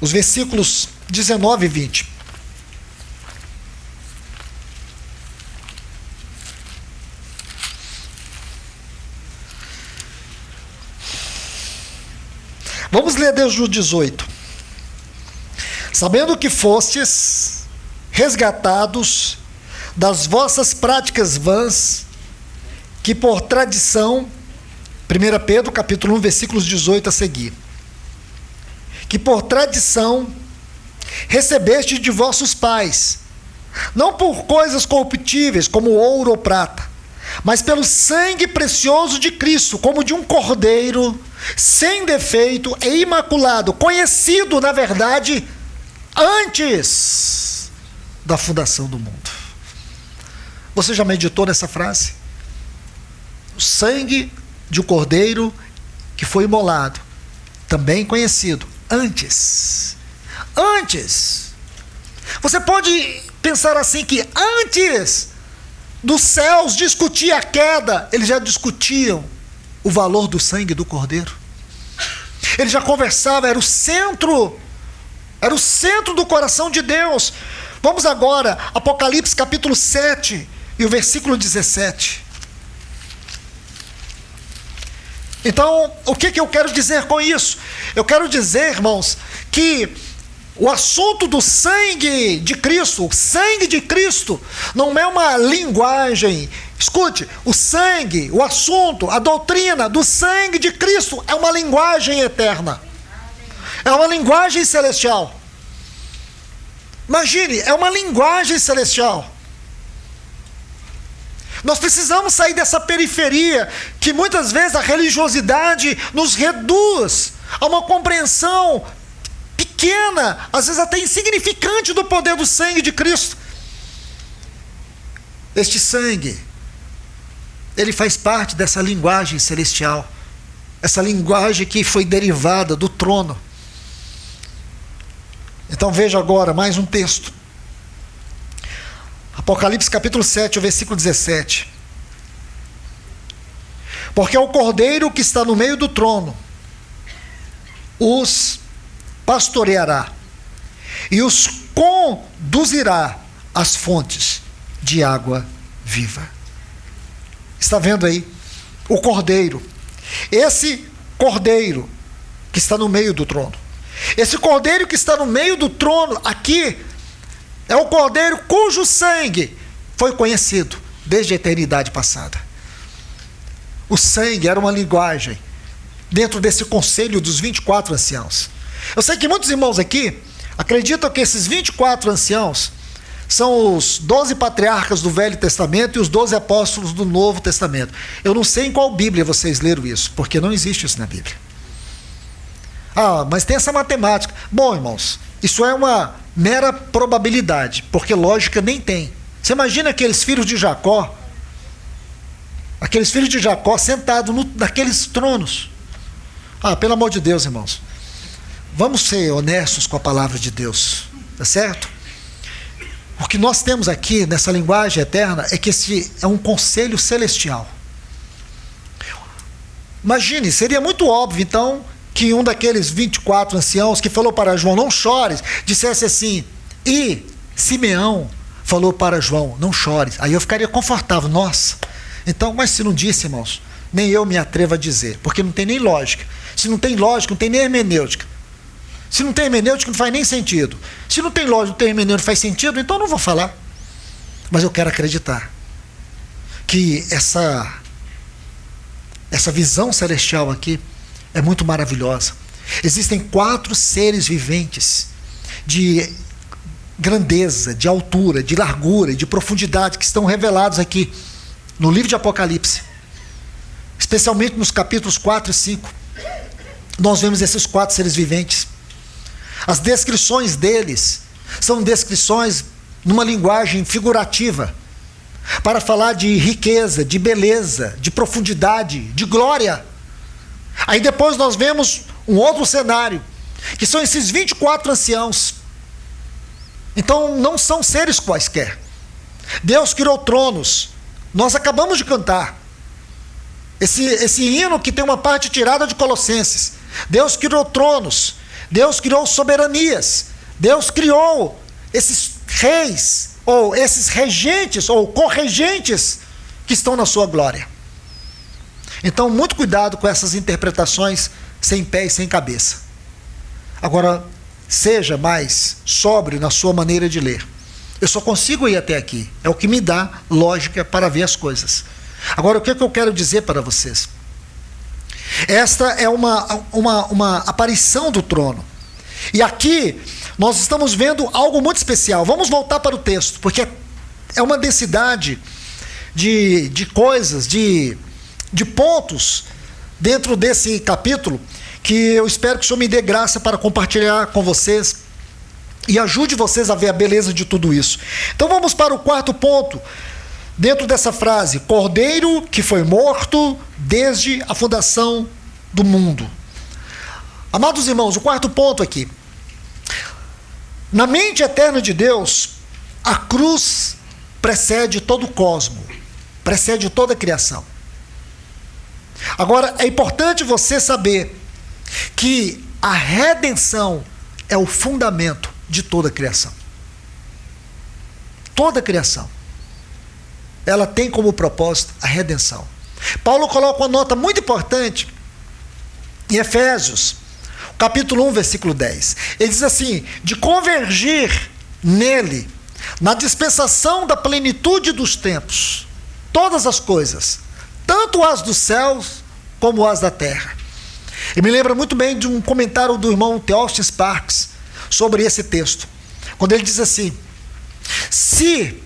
os versículos 19 e 20. Vamos ler desde o 18. Sabendo que fostes resgatados das vossas práticas vãs, que por tradição, 1 Pedro capítulo 1, versículos 18 a seguir, que por tradição recebeste de vossos pais, não por coisas corruptíveis, como ouro ou prata, mas pelo sangue precioso de Cristo, como de um cordeiro, sem defeito e imaculado, conhecido, na verdade, antes da fundação do mundo. Você já meditou nessa frase? O sangue de um cordeiro que foi imolado, também conhecido antes. Antes. Você pode pensar assim que antes dos céus discutir a queda, eles já discutiam o valor do sangue do cordeiro. Eles já conversavam, era o centro do coração de Deus. Vamos agora, Apocalipse capítulo 7 e o versículo 17. Então, o que eu quero dizer com isso? Eu quero dizer, irmãos, que o assunto do sangue de Cristo, o sangue de Cristo, não é uma linguagem. Escute, o sangue, o assunto, a doutrina do sangue de Cristo é uma linguagem eterna. É uma linguagem celestial. Imagine, é uma linguagem celestial. Nós precisamos sair dessa periferia que muitas vezes a religiosidade nos reduz a uma compreensão pequena, às vezes até insignificante do poder do sangue de Cristo. Este sangue, ele faz parte dessa linguagem celestial, essa linguagem que foi derivada do trono. Então veja agora mais um texto. Apocalipse capítulo 7, o versículo 17. Porque o cordeiro que está no meio do trono os pastoreará e os conduzirá às fontes de água viva. Está vendo aí? O cordeiro. Esse cordeiro que está no meio do trono. Esse cordeiro que está no meio do trono aqui é o cordeiro cujo sangue foi conhecido desde a eternidade passada. O sangue era uma linguagem dentro desse conselho dos 24 anciãos. Eu sei que muitos irmãos aqui acreditam que esses 24 anciãos são os 12 patriarcas do Velho Testamento e os 12 apóstolos do Novo Testamento. Eu não sei em qual Bíblia vocês leram isso, porque não existe isso na Bíblia. Ah, mas tem essa matemática. Bom, irmãos, isso é uma mera probabilidade, porque lógica nem tem. Você imagina aqueles filhos de Jacó sentados naqueles tronos. Ah, pelo amor de Deus, irmãos, vamos ser honestos com a palavra de Deus, tá certo? O que nós temos aqui nessa linguagem eterna é que esse é um conselho celestial. Imagine, seria muito óbvio então que um daqueles 24 anciãos que falou para João, não chores, dissesse assim, e Simeão falou para João, não chores. Aí eu ficaria confortável, nossa. Então, mas se não disse, irmãos, nem eu me atrevo a dizer, porque não tem nem lógica. Se não tem lógica, não tem nem hermenêutica. Se não tem hermenêutica, não faz nem sentido. Se não tem lógica, não tem hermenêutica, não faz sentido, então eu não vou falar. Mas eu quero acreditar que essa visão celestial aqui é muito maravilhosa. Existem 4 seres viventes de grandeza, de altura, de largura e de profundidade que estão revelados aqui no livro de Apocalipse. Especialmente nos capítulos 4 e 5. Nós vemos esses 4 seres viventes. As descrições deles são descrições numa linguagem figurativa, para falar de riqueza, de beleza, de profundidade, de glória. Aí depois nós vemos um outro cenário, que são esses 24 anciãos. Então não são seres quaisquer. Deus criou tronos. Nós acabamos de cantar. Esse hino que tem uma parte tirada de Colossenses. Deus criou tronos, Deus criou soberanias, Deus criou esses reis, ou esses regentes, ou corregentes que estão na sua glória. Então, muito cuidado com essas interpretações sem pé e sem cabeça. Agora, seja mais sóbrio na sua maneira de ler. Eu só consigo ir até aqui. É o que me dá lógica para ver as coisas. Agora, o que eu quero dizer para vocês? Esta é uma aparição do trono. E aqui nós estamos vendo algo muito especial. Vamos voltar para o texto, porque é uma densidade de coisas, de pontos dentro desse capítulo, que eu espero que o Senhor me dê graça para compartilhar com vocês e ajude vocês a ver a beleza de tudo isso. Então vamos para o quarto ponto, dentro dessa frase: Cordeiro que foi morto desde a fundação do mundo. Amados irmãos, o quarto ponto aqui. Na mente eterna de Deus, a cruz precede todo o cosmo, precede toda a criação. Agora, é importante você saber que a redenção é o fundamento de toda a criação. Toda a criação, ela tem como propósito a redenção. Paulo coloca uma nota muito importante em Efésios, capítulo 1, versículo 10. Ele diz assim: de convergir nele, na dispensação da plenitude dos tempos, todas as coisas, tanto as dos céus como as da terra. E me lembra muito bem de um comentário do irmão Theophilus Sparks sobre esse texto, quando ele diz assim: se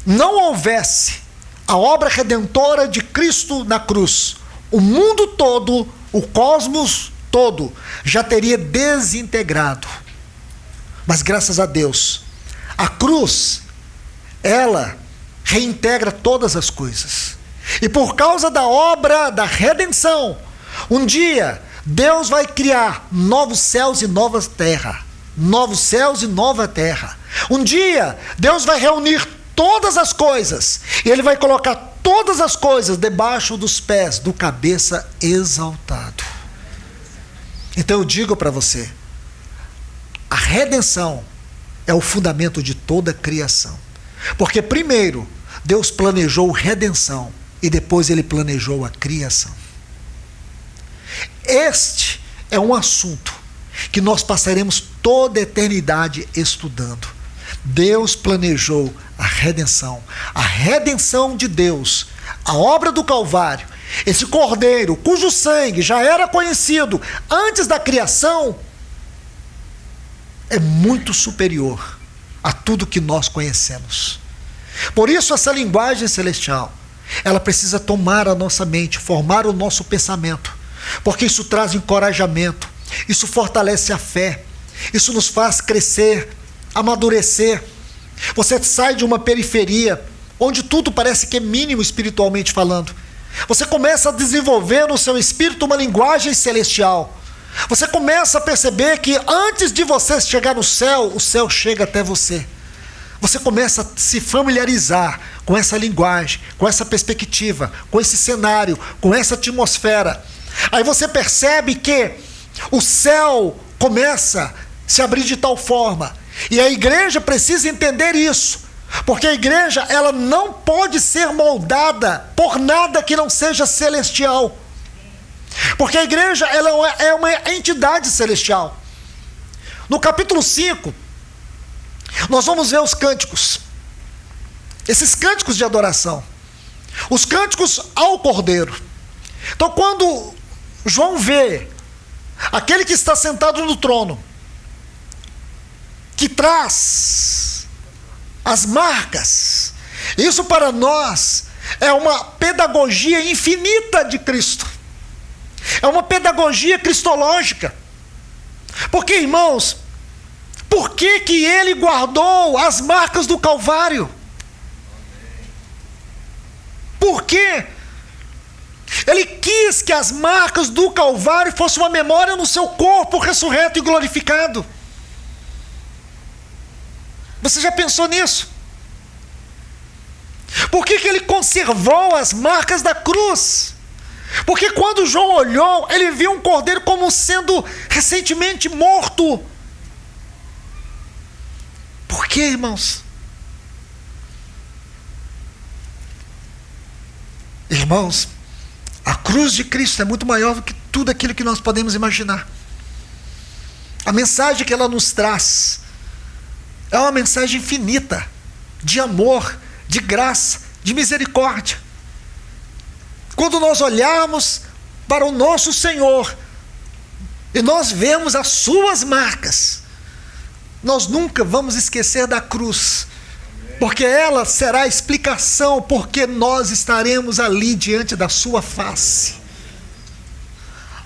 não houvesse a obra redentora de Cristo na cruz, o mundo todo, o cosmos todo, já teria desintegrado. Mas graças a Deus, a cruz, ela reintegra todas as coisas. E por causa da obra da redenção, um dia Deus vai criar novos céus e nova terra. Novos céus e nova terra. Um dia Deus vai reunir todas as coisas, e Ele vai colocar todas as coisas debaixo dos pés do cabeça exaltado. Então eu digo para você, a redenção é o fundamento de toda a criação. Porque primeiro Deus planejou redenção e depois Ele planejou a criação. Este é um assunto que nós passaremos toda a eternidade estudando. Deus planejou a redenção de Deus, a obra do Calvário, esse Cordeiro cujo sangue já era conhecido antes da criação, é muito superior a tudo que nós conhecemos. Por isso essa linguagem celestial, ela precisa tomar a nossa mente, formar o nosso pensamento, porque isso traz encorajamento, isso fortalece a fé, isso nos faz crescer, amadurecer. Você sai de uma periferia, onde tudo parece que é mínimo espiritualmente falando. Você começa a desenvolver no seu espírito uma linguagem celestial. Você começa a perceber que antes de você chegar no céu, o céu chega até você. Você começa a se familiarizar com essa linguagem, com essa perspectiva, com esse cenário, com essa atmosfera. Aí você percebe que o céu começa a se abrir de tal forma. E a igreja precisa entender isso. Porque a igreja, ela não pode ser moldada por nada que não seja celestial. Porque a igreja, ela é uma entidade celestial. No capítulo 5, nós vamos ver os cânticos. Esses cânticos de adoração. Os cânticos ao Cordeiro. Então quando João vê aquele que está sentado no trono, que traz as marcas, isso para nós é uma pedagogia infinita de Cristo. É uma pedagogia cristológica. Porque, irmãos, por que que ele guardou as marcas do Calvário? Por quê? Ele quis que as marcas do Calvário fossem uma memória no seu corpo ressurreto e glorificado. Você já pensou nisso? Por que que ele conservou as marcas da cruz? Porque quando João olhou, ele viu um cordeiro como sendo recentemente morto. Por quê, irmãos? Irmãos, a cruz de Cristo é muito maior do que tudo aquilo que nós podemos imaginar. A mensagem que ela nos traz é uma mensagem infinita, de amor, de graça, de misericórdia. Quando nós olharmos para o nosso Senhor e nós vemos as suas marcas, nós nunca vamos esquecer da cruz, porque ela será a explicação porque nós estaremos ali diante da sua face.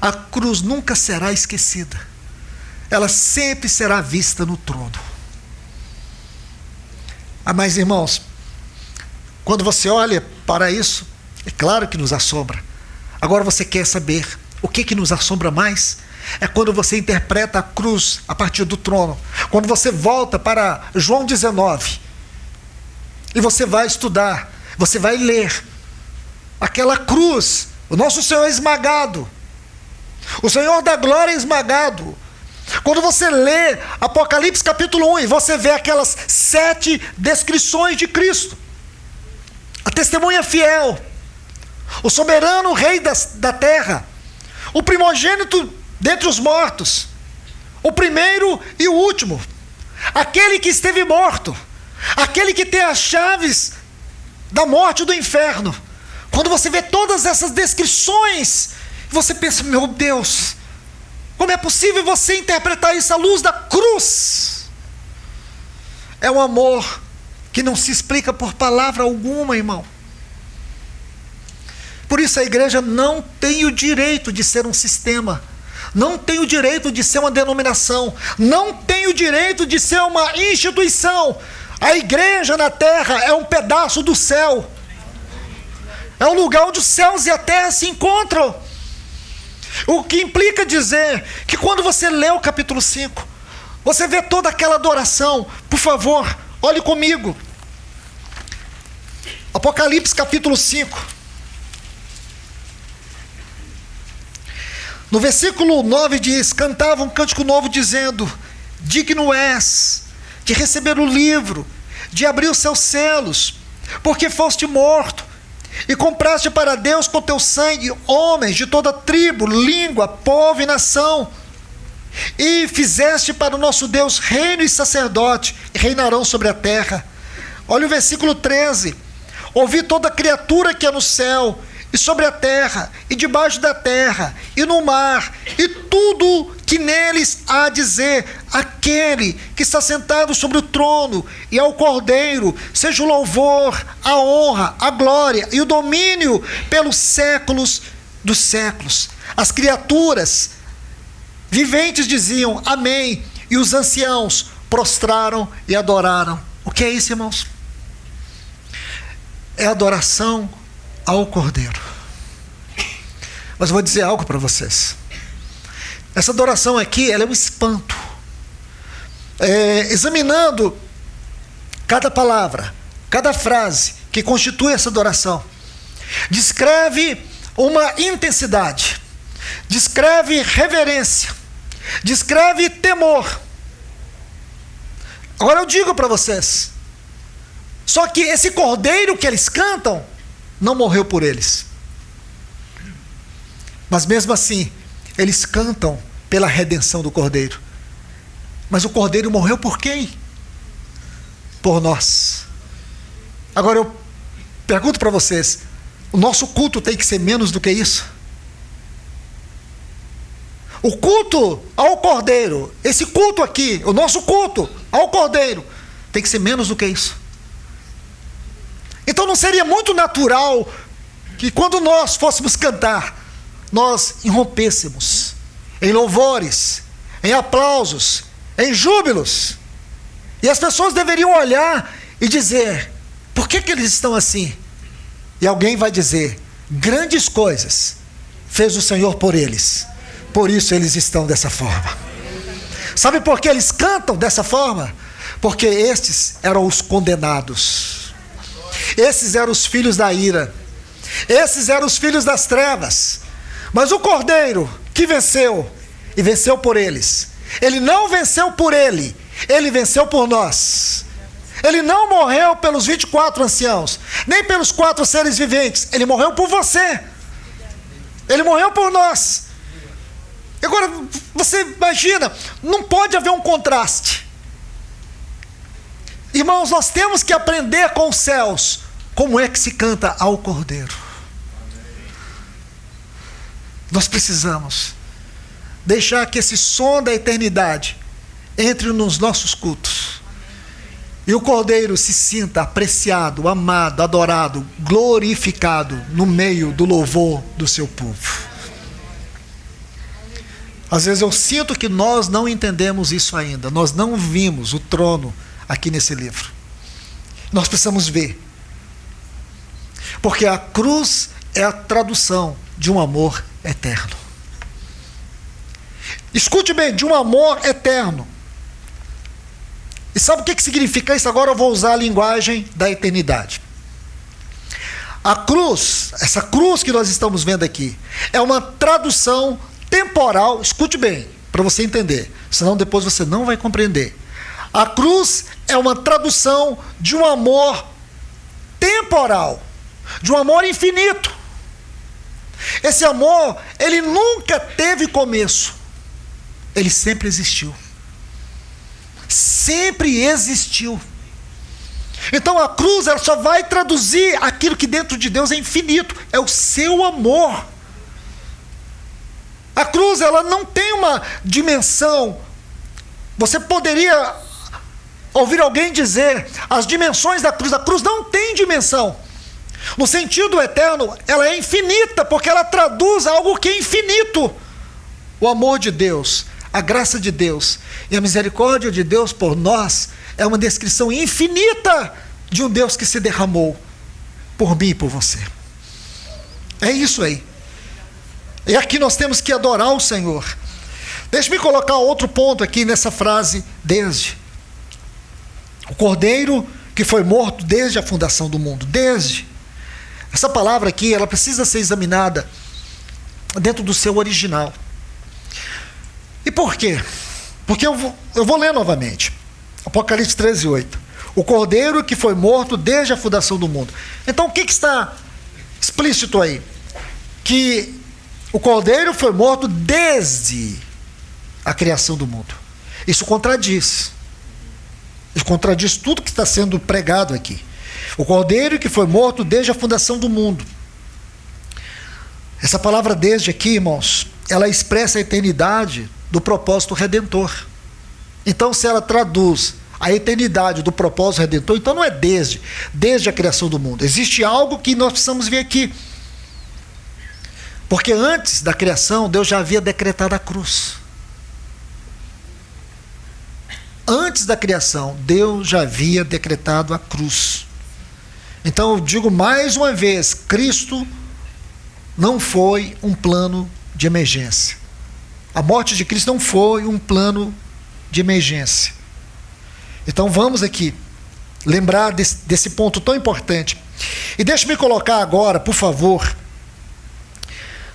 A cruz nunca será esquecida, ela sempre será vista no trono. Mas, irmãos, quando você olha para isso, é claro que nos assombra. Agora você quer saber o que nos assombra mais? É quando você interpreta a cruz a partir do trono. Quando você volta para João 19 e você vai estudar, você vai ler aquela cruz, o nosso Senhor esmagado, o Senhor da glória esmagado. Quando você lê Apocalipse capítulo 1 e você vê aquelas 7 descrições de Cristo, a testemunha fiel, o soberano rei da terra, o primogênito dentre os mortos, o primeiro e o último, aquele que esteve morto, aquele que tem as chaves da morte e do inferno. Quando você vê todas essas descrições, você pensa, meu Deus, como é possível você interpretar isso à luz da cruz? É um amor que não se explica por palavra alguma, irmão. Por isso a igreja não tem o direito de ser um sistema, não tem o direito de ser uma denominação, não tem o direito de ser uma instituição. A igreja na terra é um pedaço do céu, é um lugar onde os céus e a terra se encontram. O que implica dizer que quando você lê o capítulo 5, você vê toda aquela adoração. Por favor, olhe comigo, Apocalipse capítulo 5. No versículo 9 diz: cantava um cântico novo dizendo: digno és de receber o livro, de abrir os seus selos, porque foste morto e compraste para Deus com teu sangue homens de toda tribo, língua, povo e nação, e fizeste para o nosso Deus reino e sacerdote, e reinarão sobre a terra. Olha o versículo 13: ouvi toda criatura que é no céu e sobre a terra, e debaixo da terra, e no mar, e tudo que neles há a dizer, aquele que está sentado sobre o trono, e ao Cordeiro, seja o louvor, a honra, a glória e o domínio pelos séculos dos séculos. As criaturas viventes diziam amém, e os anciãos prostraram e adoraram. O que é isso, irmãos? É adoração ao Cordeiro. Mas eu vou dizer algo para vocês. Essa adoração aqui, ela é um espanto. Examinando cada palavra, cada frase que constitui essa adoração, descreve uma intensidade, descreve reverência, descreve temor. Agora eu digo para vocês, só que esse Cordeiro que eles cantam não morreu por eles, mas mesmo assim eles cantam pela redenção do Cordeiro. Mas o Cordeiro morreu por quem? Por nós. Agora eu pergunto para vocês, o nosso culto tem que ser menos do que isso? O culto ao Cordeiro, esse culto aqui, o nosso culto ao Cordeiro, tem que ser menos do que isso? Então não seria muito natural que quando nós fôssemos cantar, nós irrompêssemos em louvores, em aplausos, em júbilos, e as pessoas deveriam olhar e dizer: por que eles estão assim? E alguém vai dizer: grandes coisas fez o Senhor por eles, por isso eles estão dessa forma. Sabe por que eles cantam dessa forma? Porque estes eram os condenados, esses eram os filhos da ira, Esses eram os filhos das trevas. Mas o Cordeiro que venceu, e venceu por eles, ele não venceu por ele, ele venceu por nós. Ele não morreu pelos 24 anciãos, nem pelos 4 seres viventes, ele morreu por você. Ele morreu por nós. Agora, você imagina, não pode haver um contraste. Irmãos, nós temos que aprender com os céus como é que se canta ao Cordeiro. Nós precisamos deixar que esse som da eternidade entre nos nossos cultos. E o Cordeiro se sinta apreciado, amado, adorado, glorificado no meio do louvor do seu povo. Às vezes eu sinto que nós não entendemos isso ainda. Nós não vimos o trono aqui nesse livro. Nós precisamos ver. Porque a cruz é a tradução de um amor eterno. Escute bem, de um amor eterno. E sabe o que significa isso? Agora eu vou usar a linguagem da eternidade. A cruz, essa cruz que nós estamos vendo aqui, é uma tradução temporal. Escute bem, para você entender, senão depois você não vai compreender. A cruz é uma tradução de um amor temporal, de um amor infinito. Esse amor, ele nunca teve começo, ele sempre existiu. Sempre existiu. Então a cruz, ela só vai traduzir aquilo que dentro de Deus é infinito, é o seu amor. A cruz, ela não tem uma dimensão. Você poderia ouvir alguém dizer as dimensões da cruz não tem dimensão. No sentido eterno, ela é infinita, porque ela traduz algo que é infinito. O amor de Deus, a graça de Deus e a misericórdia de Deus por nós é uma descrição infinita de um Deus que se derramou por mim e por você. É isso aí. E aqui nós temos que adorar o Senhor. Deixe-me colocar outro ponto aqui nessa frase, desde. O Cordeiro que foi morto desde a fundação do mundo. Desde. Essa palavra aqui, ela precisa ser examinada dentro do seu original. E por quê? Porque eu vou ler novamente. Apocalipse 13:8. O Cordeiro que foi morto desde a fundação do mundo. Então o que está explícito aí? Que o Cordeiro foi morto desde a criação do mundo. Isso contradiz. Isso contradiz tudo que está sendo pregado aqui. O Cordeiro que foi morto desde a fundação do mundo. Essa palavra desde aqui, irmãos, ela expressa a eternidade do propósito redentor. Então, se ela traduz a eternidade do propósito redentor, então não é desde a criação do mundo. Existe algo que nós precisamos ver aqui. Porque antes da criação, Deus já havia decretado a cruz. Antes da criação, Deus já havia decretado a cruz. Então eu digo mais uma vez, Cristo não foi um plano de emergência. A morte de Cristo não foi um plano de emergência. Então vamos aqui lembrar desse ponto tão importante. E deixe-me colocar agora, por favor,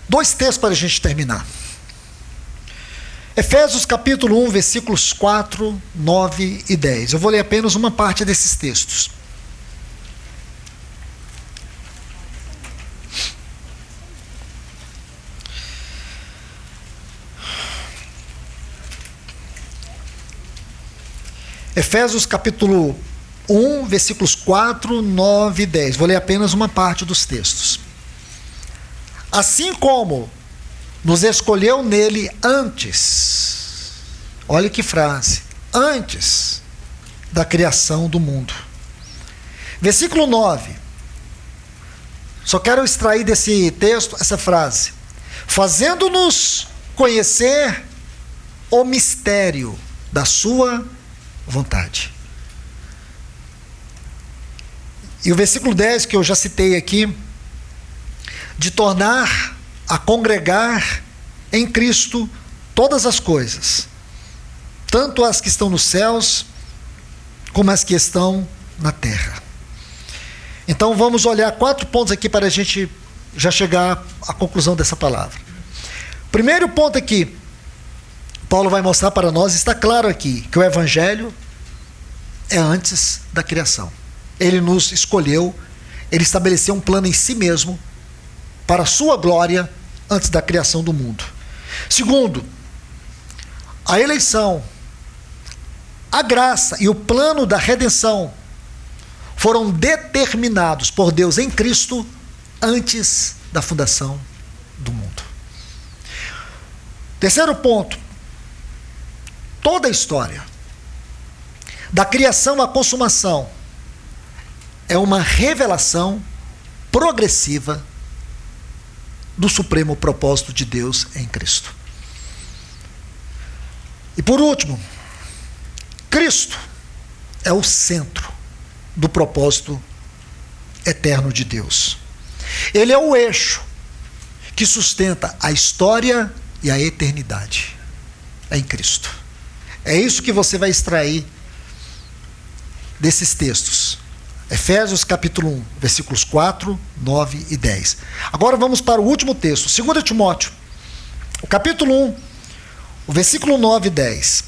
2 textos para a gente terminar. Efésios capítulo 1, versículos 4, 9 e 10. Eu vou ler apenas uma parte desses textos. Efésios capítulo 1, versículos 4, 9 e 10. Vou ler apenas uma parte dos textos. Assim como nos escolheu nele antes, olha que frase, antes da criação do mundo. Versículo 9. Só quero extrair desse texto essa frase. Fazendo-nos conhecer o mistério da sua vontade. E o versículo 10 que eu já citei aqui, de tornar a congregar em Cristo todas as coisas, tanto as que estão nos céus, como as que estão na terra. Então vamos olhar 4 pontos aqui para a gente já chegar à conclusão dessa palavra. Primeiro ponto aqui, Paulo vai mostrar para nós, está claro aqui, que o Evangelho é antes da criação. Ele nos escolheu, ele estabeleceu um plano em si mesmo, para a sua glória, antes da criação do mundo. Segundo, a eleição, a graça e o plano da redenção foram determinados por Deus em Cristo antes da fundação do mundo. Terceiro ponto, toda a história, da criação à consumação, é uma revelação progressiva do supremo propósito de Deus em Cristo. E por último, Cristo é o centro do propósito eterno de Deus. Ele é o eixo que sustenta a história e a eternidade. É em Cristo. É isso que você vai extrair desses textos. Efésios capítulo 1, versículos 4, 9 e 10. Agora vamos para o último texto, 2 Timóteo, o capítulo 1, o versículo 9 e 10.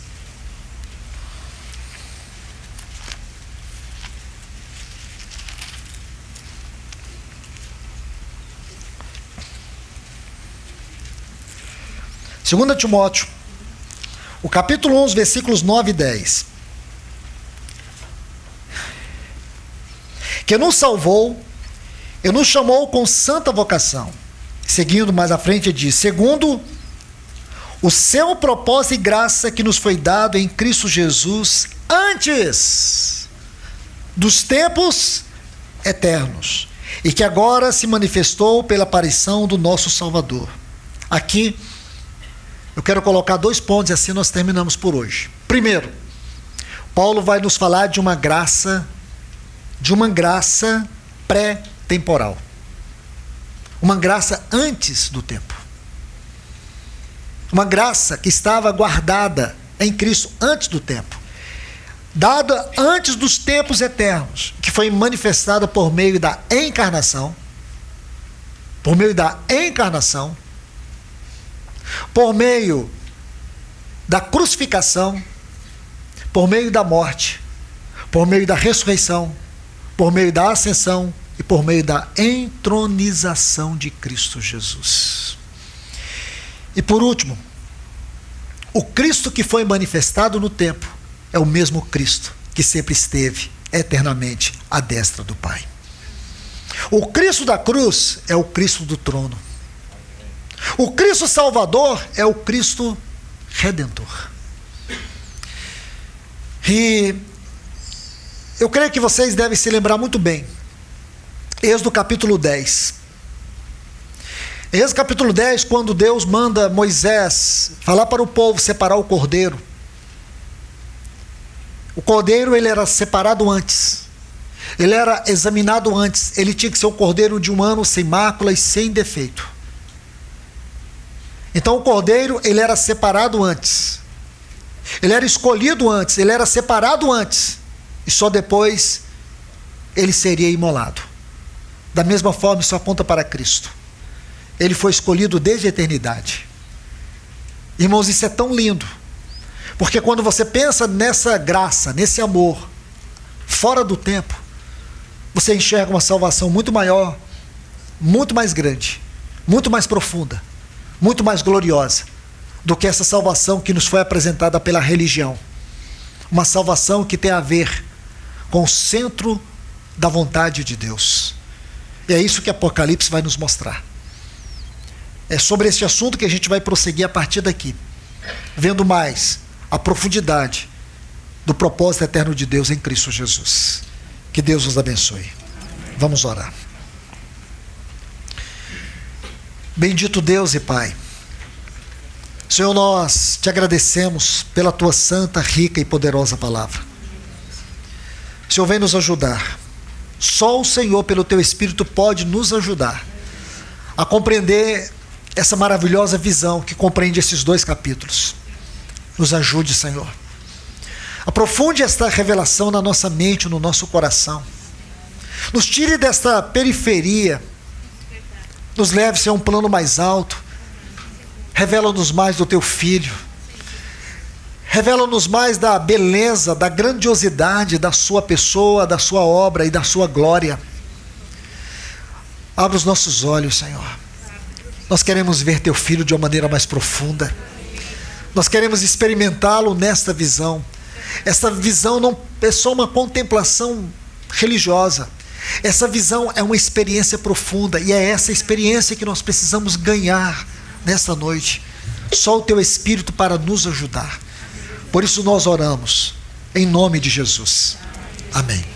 Segunda Timóteo, o capítulo 1, os versículos 9 e 10. Que nos salvou e nos chamou com santa vocação. Seguindo mais à frente, diz: segundo o seu propósito e graça que nos foi dado em Cristo Jesus antes dos tempos eternos, e que agora se manifestou pela aparição do nosso Salvador. Aqui eu quero colocar 2 pontos e assim nós terminamos por hoje. Primeiro, Paulo vai nos falar de uma graça pré-temporal. Uma graça antes do tempo. Uma graça que estava guardada em Cristo antes do tempo. Dada antes dos tempos eternos, que foi manifestada por meio da encarnação. Por meio da encarnação. Por meio da crucificação. Por meio da morte. Por meio da ressurreição. Por meio da ascensão e por meio da entronização de Cristo Jesus. E por último, o Cristo que foi manifestado no tempo é o mesmo Cristo que sempre esteve eternamente à destra do Pai. O Cristo da cruz é o Cristo do trono. O Cristo Salvador é o Cristo Redentor. E eu creio que vocês devem se lembrar muito bem. Êxodo capítulo 10. Êxodo capítulo 10, quando Deus manda Moisés falar para o povo separar o cordeiro. O cordeiro, ele era separado antes. Ele era examinado antes. Ele tinha que ser um cordeiro de 1 ano, sem mácula e sem defeito. Então o cordeiro, ele era separado antes. Ele era escolhido antes. Ele era separado antes. E só depois ele seria imolado. Da mesma forma, isso aponta para Cristo. Ele foi escolhido desde a eternidade. Irmãos, isso é tão lindo. Porque quando você pensa nessa graça, nesse amor, fora do tempo, você enxerga uma salvação muito maior, muito mais grande, muito mais profunda, muito mais gloriosa, do que essa salvação que nos foi apresentada pela religião. Uma salvação que tem a ver com o centro da vontade de Deus. E é isso que Apocalipse vai nos mostrar. É sobre este assunto que a gente vai prosseguir a partir daqui, vendo mais a profundidade do propósito eterno de Deus em Cristo Jesus. Que Deus os abençoe. Vamos orar. Bendito Deus e Pai, Senhor, nós te agradecemos pela tua santa, rica e poderosa palavra. Senhor, vem nos ajudar. Só o Senhor, pelo teu Espírito, pode nos ajudar a compreender essa maravilhosa visão que compreende esses 2 capítulos. Nos ajude, Senhor. Aprofunde esta revelação na nossa mente, no nosso coração. Nos tire desta periferia Nos leve, Senhor, a um plano mais alto. Revela-nos mais do Teu Filho. Revela-nos mais da beleza, da grandiosidade da Sua pessoa, da Sua obra e da Sua glória. Abra os nossos olhos, Senhor. Nós queremos ver Teu Filho de uma maneira mais profunda. Nós queremos experimentá-lo nesta visão. Essa visão não é só uma contemplação religiosa. Essa visão é uma experiência profunda, e é essa experiência que nós precisamos ganhar nesta noite. Só o Teu Espírito para nos ajudar. Por isso nós oramos, em nome de Jesus. Amém.